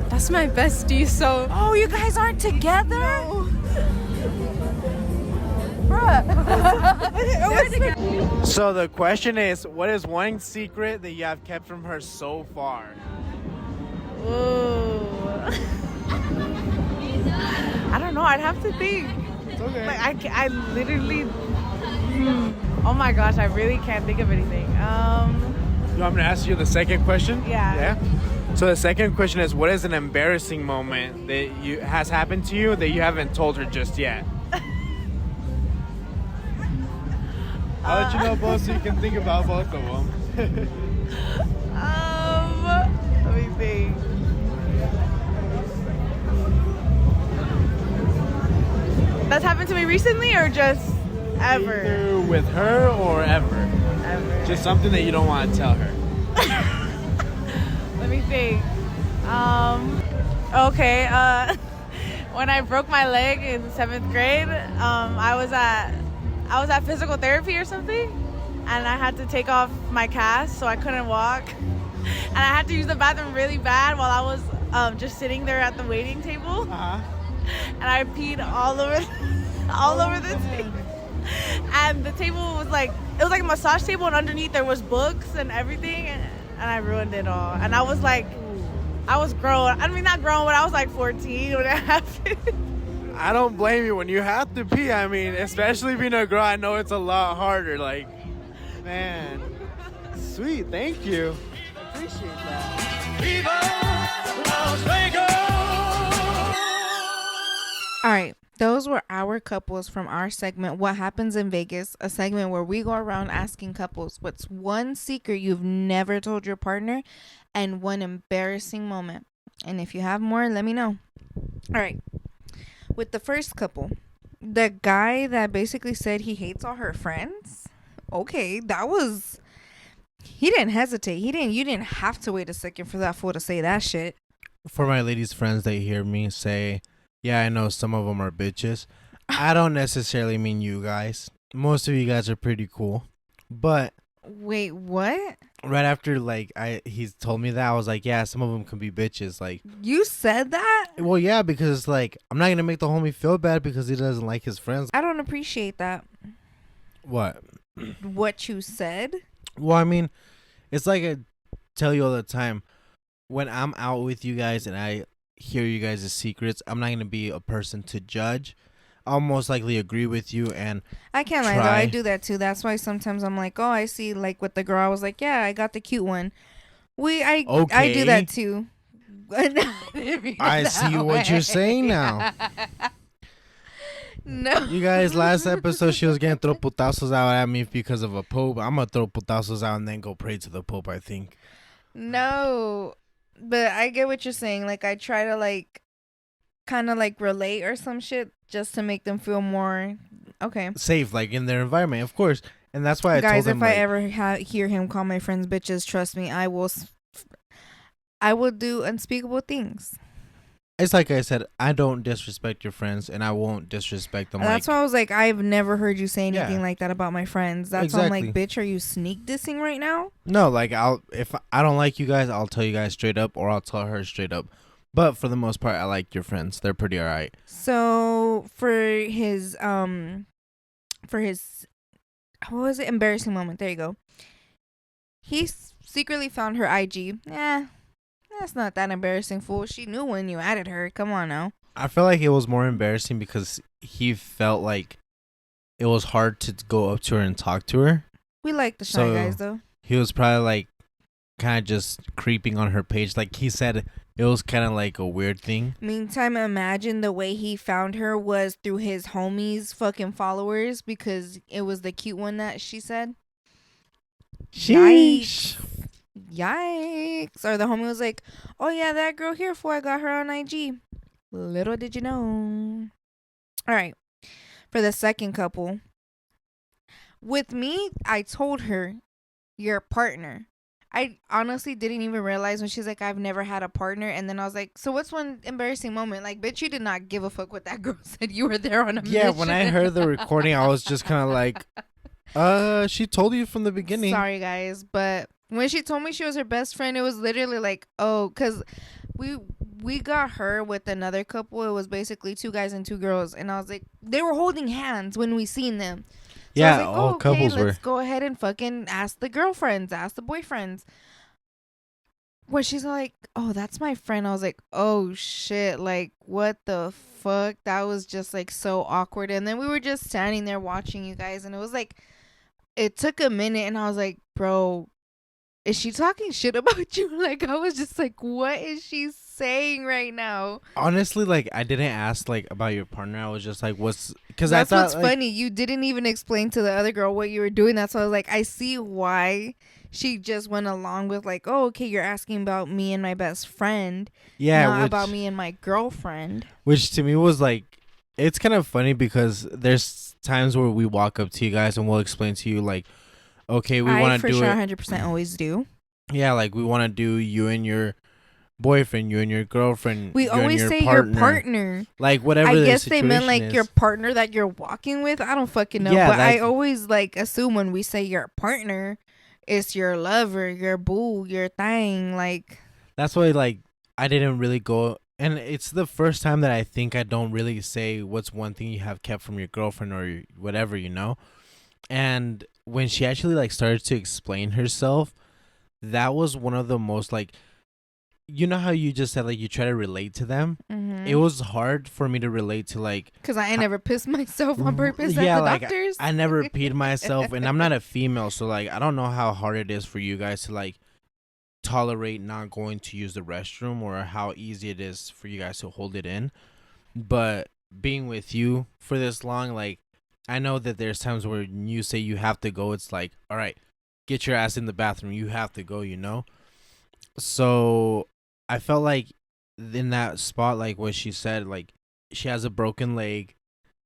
That's my bestie, so. Oh, you guys aren't together? No. So the question is, what is one secret that you have kept from her so far? I don't know. I'd have to think. It's okay. Like I literally. Oh my gosh, I really can't think of anything. You want me to ask you the second question? Yeah. Yeah. So the second question is, what is an embarrassing moment that has happened to you that you haven't told her just yet? I'll let you know both so you can think about both of them. Let me think. That's happened to me recently, or just ever? Either with her or ever. Ever. Just something that you don't want to tell her. Let me think. Okay. When I broke my leg in 7th grade, I was at physical therapy or something, and I had to take off my cast, so I couldn't walk, and I had to use the bathroom really bad while I was just sitting there at the waiting table, and I peed all over the table. And the table was like, it was like a massage table, and underneath there was books and everything, and I ruined it all. And I was like, I was grown. I mean, not grown, but I was like 14 when it happened. I don't blame you when you have to pee. I mean, especially being a girl, I know it's a lot harder. Like, man, sweet, thank you. Appreciate that. Viva Las Vegas! All right. Those were our couples from our segment, What Happens in Vegas, a segment where we go around asking couples what's one secret you've never told your partner and one embarrassing moment. And if you have more, let me know. All right. With the first couple, the guy that basically said he hates all her friends. Okay, he didn't hesitate. You didn't have to wait a second for that fool to say that shit. For my ladies friends that hear me say, yeah, I know some of them are bitches. I don't necessarily mean you guys. Most of you guys are pretty cool. But Wait, what? right after he's told me that, I was like, yeah, some of them can be bitches. Like, You said that? well, yeah, because like I'm not gonna make the homie feel bad because he doesn't like his friends. I don't appreciate that. What? What you said? Well, I mean, it's like I tell you all the time. When I'm out with you guys and I hear you guys' secrets, I'm not gonna be a person to judge. I'll most likely agree with you and I can't lie though, try. I do that too. That's why sometimes I'm like, oh, I see, like with the girl, I was like, yeah, I got the cute one. I do Okay. that too. I see what you're saying now. No. You guys, last episode she was getting throw putazos out at me because of a pope. I'm gonna throw putazos out and then go pray to the pope, I think. No. But I get what you're saying. Like I try to like kind of like relate or some shit just to make them feel more okay. Safe, like in their environment, of course. And that's why I Guys, told if him, I like, ever hear him call my friends bitches, trust me, I will do unspeakable things. it's like I said, I don't disrespect your friends and I won't disrespect them. And that's why I was like, I've never heard you say anything Yeah. like that about my friends. That's why I'm like, Exactly. bitch, are you sneak dissing right now? No, like if I don't like you guys, I'll tell you guys straight up or I'll tell her straight up. But for the most part, I like your friends. They're pretty alright. So for his what was it? Embarrassing moment. There you go. He secretly found her IG. That's not that embarrassing, fool. She knew when you added her. Come on now. I feel like it was more embarrassing because he felt like it was hard to go up to her and talk to her. We like the shy So- guys though. He was probably like kind of just creeping on her page. Like he said, it was kind of like a weird thing. Meantime, imagine the way he found her was through his homies' fucking followers because it was the cute one that she said. Yikes. Yikes. Or the homie was like, oh yeah, that girl here for I got her on IG. Little did you know. All right. For the second couple. With me, I told her, your partner. I honestly didn't even realize when she's like, I've never had a partner. And then I was like, so what's one embarrassing moment? Like, bitch, you did not give a fuck what that girl said. You were there on a Yeah, mission. when I heard the recording, I was just kind of like, she told you from the beginning. Sorry, guys. But when she told me she was her best friend, it was literally like, oh, because we got her with another couple. It was basically 2 guys and 2 girls. And I was like, they were holding hands when we seen them. So I Yeah, was like, all oh, okay, couples let's were. go ahead and fucking ask the girlfriends, ask the boyfriends. Where she's like, oh, that's my friend. I was like, oh, shit. Like, what the fuck? That was just, like, so awkward. And then we were just standing there watching you guys. And it was like, it took a minute. And I was like, bro, is she talking shit about you? Like, I was just like, what is she saying right now? Honestly, like, I didn't ask, like, about your partner. I was just like, what's... Because I That's thought, what's like, funny. You didn't even explain to the other girl what you were doing. That's why I was like, I see why she just went along with like, oh, okay, you're asking about me and my best friend, yeah, not which, about me and my girlfriend. which to me was like, it's kind of funny because there's times where we walk up to you guys and we'll explain to you like, okay, we I want for to do sure it. 100% always do. Yeah, like we want to do you and your boyfriend, you and your girlfriend. We you and always your say your partner. Like whatever. I the guess they meant situation like is. your partner that you're walking with. I don't fucking know. Yeah, but I like- always like assume when we say your partner, it's your lover, your boo, your thing. Like, That's why like I didn't really go, and it's the first time that I think I don't really say what's one thing you have kept from your girlfriend or whatever, you know. And when she actually like started to explain herself, that was one of the most like, you know how you just said like you try to relate to them. mm-hmm. it was hard for me to relate to like. Because I ain't never pissed myself on purpose Yeah, at the like doctors. I never peed myself, and I'm not a female, so like I don't know how hard it is for you guys to like tolerate not going to use the restroom, or how easy it is for you guys to hold it in. But being with you for this long, like I know that there's times where you say you have to go, it's like, all right, get your ass in the bathroom, you have to go, you know. So I felt like in that spot, like what she said, like she has a broken leg,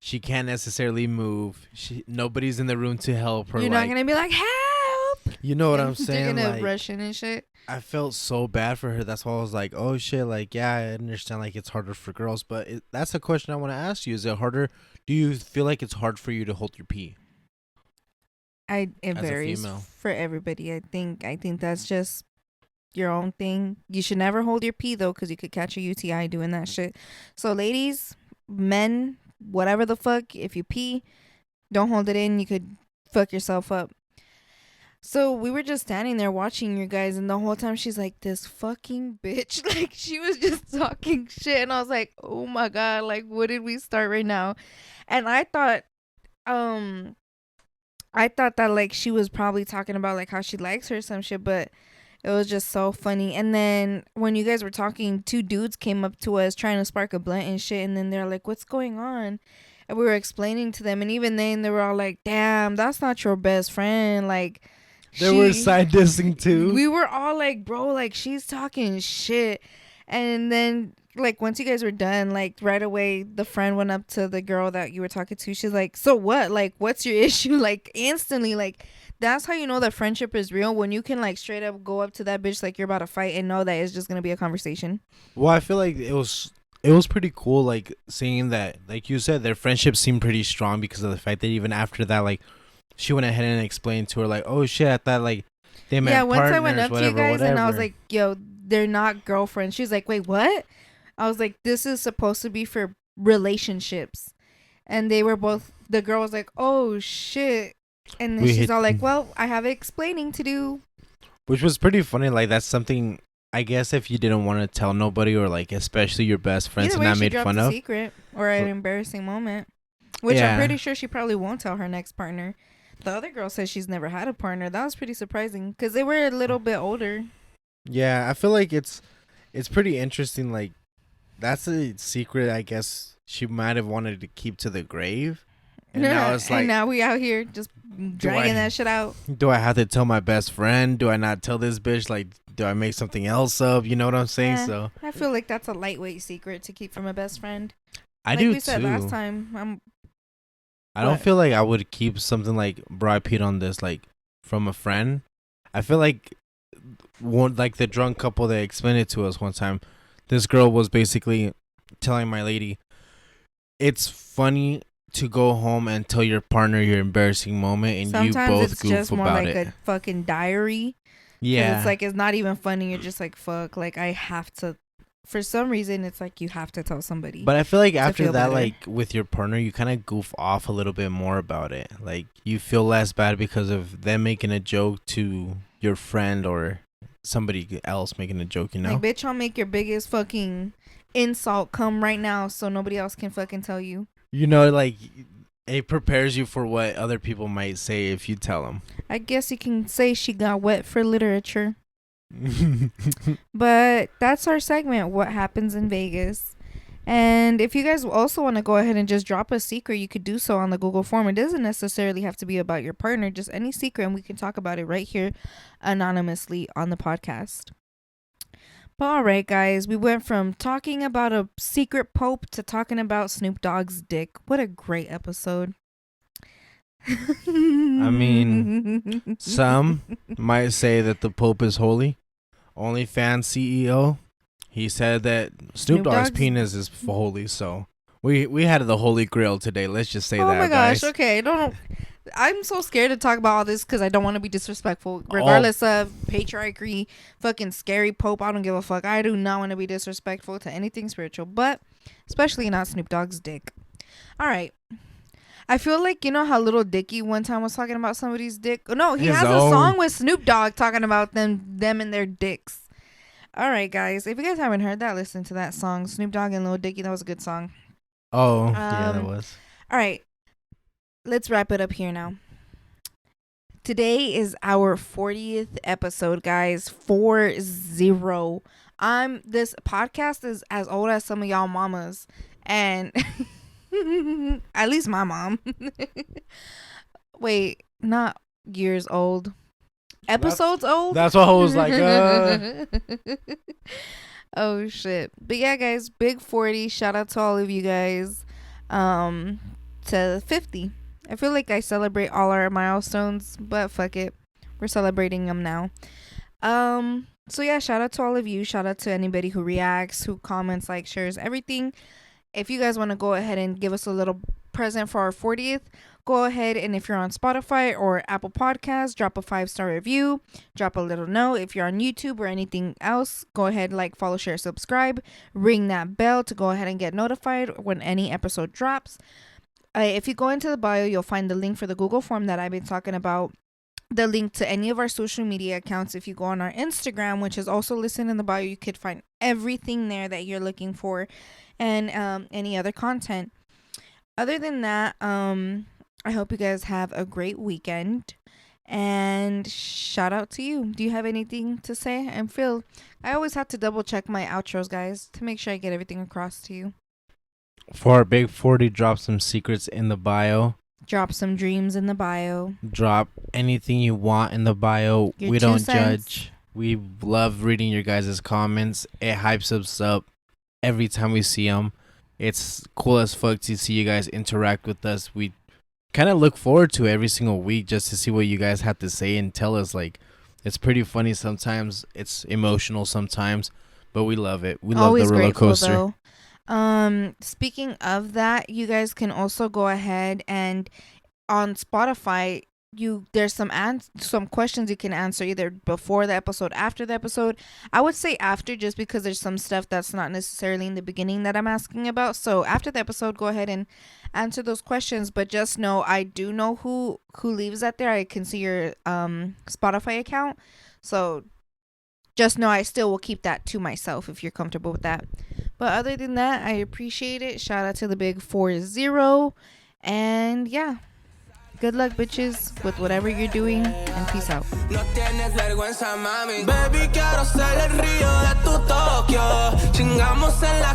she can't necessarily move, nobody's in the room to help her. You're not gonna be like, help. You know what I'm saying? They're gonna like, rush in and shit. I felt so bad for her. That's why I was like, oh shit, like yeah, I understand like it's harder for girls, but that's a question I want to ask you. Is it harder? Do you feel like it's hard for you to hold your pee? It As a varies female. for everybody. I think that's just your own thing. You should never hold your pee though, because you could catch a UTI doing that shit. So ladies, men, whatever the fuck, if you pee, don't hold it in. You could fuck yourself up. So we were just standing there watching you guys, and the whole time she's like, this fucking bitch. Like, she was just talking shit, and I was like, oh my god, like, what did we start right now? And I thought that like she was probably talking about like how she likes her or some shit, but it was just so funny. And then when you guys were talking, two dudes came up to us trying to spark a blunt and shit, and then they're like, what's going on? And we were explaining to them, and even then they were all like, damn, that's not your best friend. Like, They were side dissing too. we were all like, bro, like she's talking shit. And then like once you guys were done, like right away the friend went up to the girl that you were talking to. She's like, so what? Like, what's your issue? Like instantly, like that's how you know that friendship is real, when you can like straight up go up to that bitch like you're about to fight and know that it's just gonna be a conversation. Well, I feel like it was pretty cool, like seeing that, like you said, their friendship seemed pretty strong because of the fact that even after that, like she went ahead and explained to her like, oh shit, I thought like they meant Once partners, I went up to you guys and I was like, yo, they're not girlfriends. She's like, wait, what? I was like, this is supposed to be for relationships. And they were both, the girl was like, oh shit. And then she's all like, well, I have explaining to do. Which was pretty funny. Like that's something, I guess, if you didn't want to tell nobody, or like especially your best friends, and not made fun of, secret or an embarrassing moment, which I'm pretty sure she probably won't tell her next partner. The other girl says she's never had a partner. That was pretty surprising because they were a little bit older. Yeah, I feel like it's pretty interesting. Like that's a secret, I guess she might have wanted to keep to the grave, and now it's like, and now we out here just dragging that shit out. Do I have to tell my best friend? Do I not tell this bitch? Like, do I make something else up? You know what I'm saying? So I feel like that's a lightweight secret to keep from a best friend. I like do we said too. last time. I don't feel like I would keep something like, bro, I peed on this, like from a friend. I feel like like the drunk couple that explained it to us one time. This girl was basically telling my lady, it's funny to go home and tell your partner your embarrassing moment, and sometimes you both it's goof just more about like it. a fucking diary. Yeah, it's like, it's not even funny. You're just like, fuck, like I have to. For some reason, it's like you have to tell somebody. But I feel like after feel that, better. like with your partner, you kind of goof off a little bit more about it. Like you feel less bad because of them making a joke to your friend or somebody else making a joke, you know? Like, bitch, I'll make your biggest fucking insult come right now so nobody else can fucking tell you. You know, like it prepares you for what other people might say if you tell them. I guess you can say she got wet for literature. But that's our segment, what happens in Vegas. And if you guys also want to go ahead and just drop a secret, you could do so on the Google form. It doesn't necessarily have to be about your partner, just any secret, and we can talk about it right here anonymously on the podcast. But all right, guys, we went from talking about a secret pope to talking about Snoop Dogg's dick. What a great episode. I mean, some might say that the Pope is holy. Onlyfans CEO, he said that Snoop Dogg's penis is holy. So we had the Holy Grail today. Let's just say that. Oh my gosh! Guys. Okay, don't. I'm so scared to talk about all this because I don't want to be disrespectful. Regardless of patriarchy, fucking scary Pope, I don't give a fuck. I do not want to be disrespectful to anything spiritual, but especially not Snoop Dogg's dick. All right. I feel like, you know how Little Dicky one time was talking about somebody's dick? No, he has a song with Snoop Dogg talking about them and their dicks. All right, guys. If you guys haven't heard that, listen to that song. Snoop Dogg and Lil Dicky. That was a good song. Oh, yeah, that was. All right. Let's wrap it up here now. Today is our 40th episode, guys. 40. This podcast is as old as some of y'all mamas. And at least my mom. Wait, not years old. Episodes old? That's what I was like. Oh shit. But yeah, guys, big 40. Shout out to all of you guys. To 50. I feel like I celebrate all our milestones, but fuck it. We're celebrating them now. So yeah, shout out to all of you. Shout out to anybody who reacts, who comments, like, shares, everything. If you guys want to go ahead and give us a little present for our 40th, go ahead, and if you're on Spotify or Apple Podcasts, drop a 5-star review, drop a little note. If you're on YouTube or anything else, go ahead, like, follow, share, subscribe, ring that bell to go ahead and get notified when any episode drops. If you go into the bio, you'll find the link for the Google form that I've been talking about, the link to any of our social media accounts. If you go on our Instagram, which is also listed in the bio, you could find everything there that you're looking for, and any other content. Other than that, I hope you guys have a great weekend, and shout out to you. Do you have anything to say? And Phil, I always have to double check my outros, guys, to make sure I get everything across to you. For our big 40, drop some secrets in the bio. Drop some dreams in the bio. Drop anything you want in the bio. Your we 2 don't cents. judge. We love reading your guys' comments. It hypes us up every time we see them. It's cool as fuck to see you guys interact with us. We kind of look forward to every single week just to see what you guys have to say and tell us. Like, it's pretty funny sometimes. It's emotional sometimes, but we love it. We love Always the roller grateful, coaster. though. Speaking of that, you guys can also go ahead and on Spotify, there's some questions you can answer either before the episode, after the episode. I would say after, just because there's some stuff that's not necessarily in the beginning that I'm asking about. So after the episode, go ahead and answer those questions. But just know, I do know who leaves that there. I can see your Spotify account. So just know I still will keep that to myself if you're comfortable with that. But other than that, I appreciate it. Shout out to the big 40. And yeah, good luck, bitches, with whatever you're doing. And peace out. No tienes vergüenza, mami. Baby, quiero ser el río de tu Tokio. Chingamos en la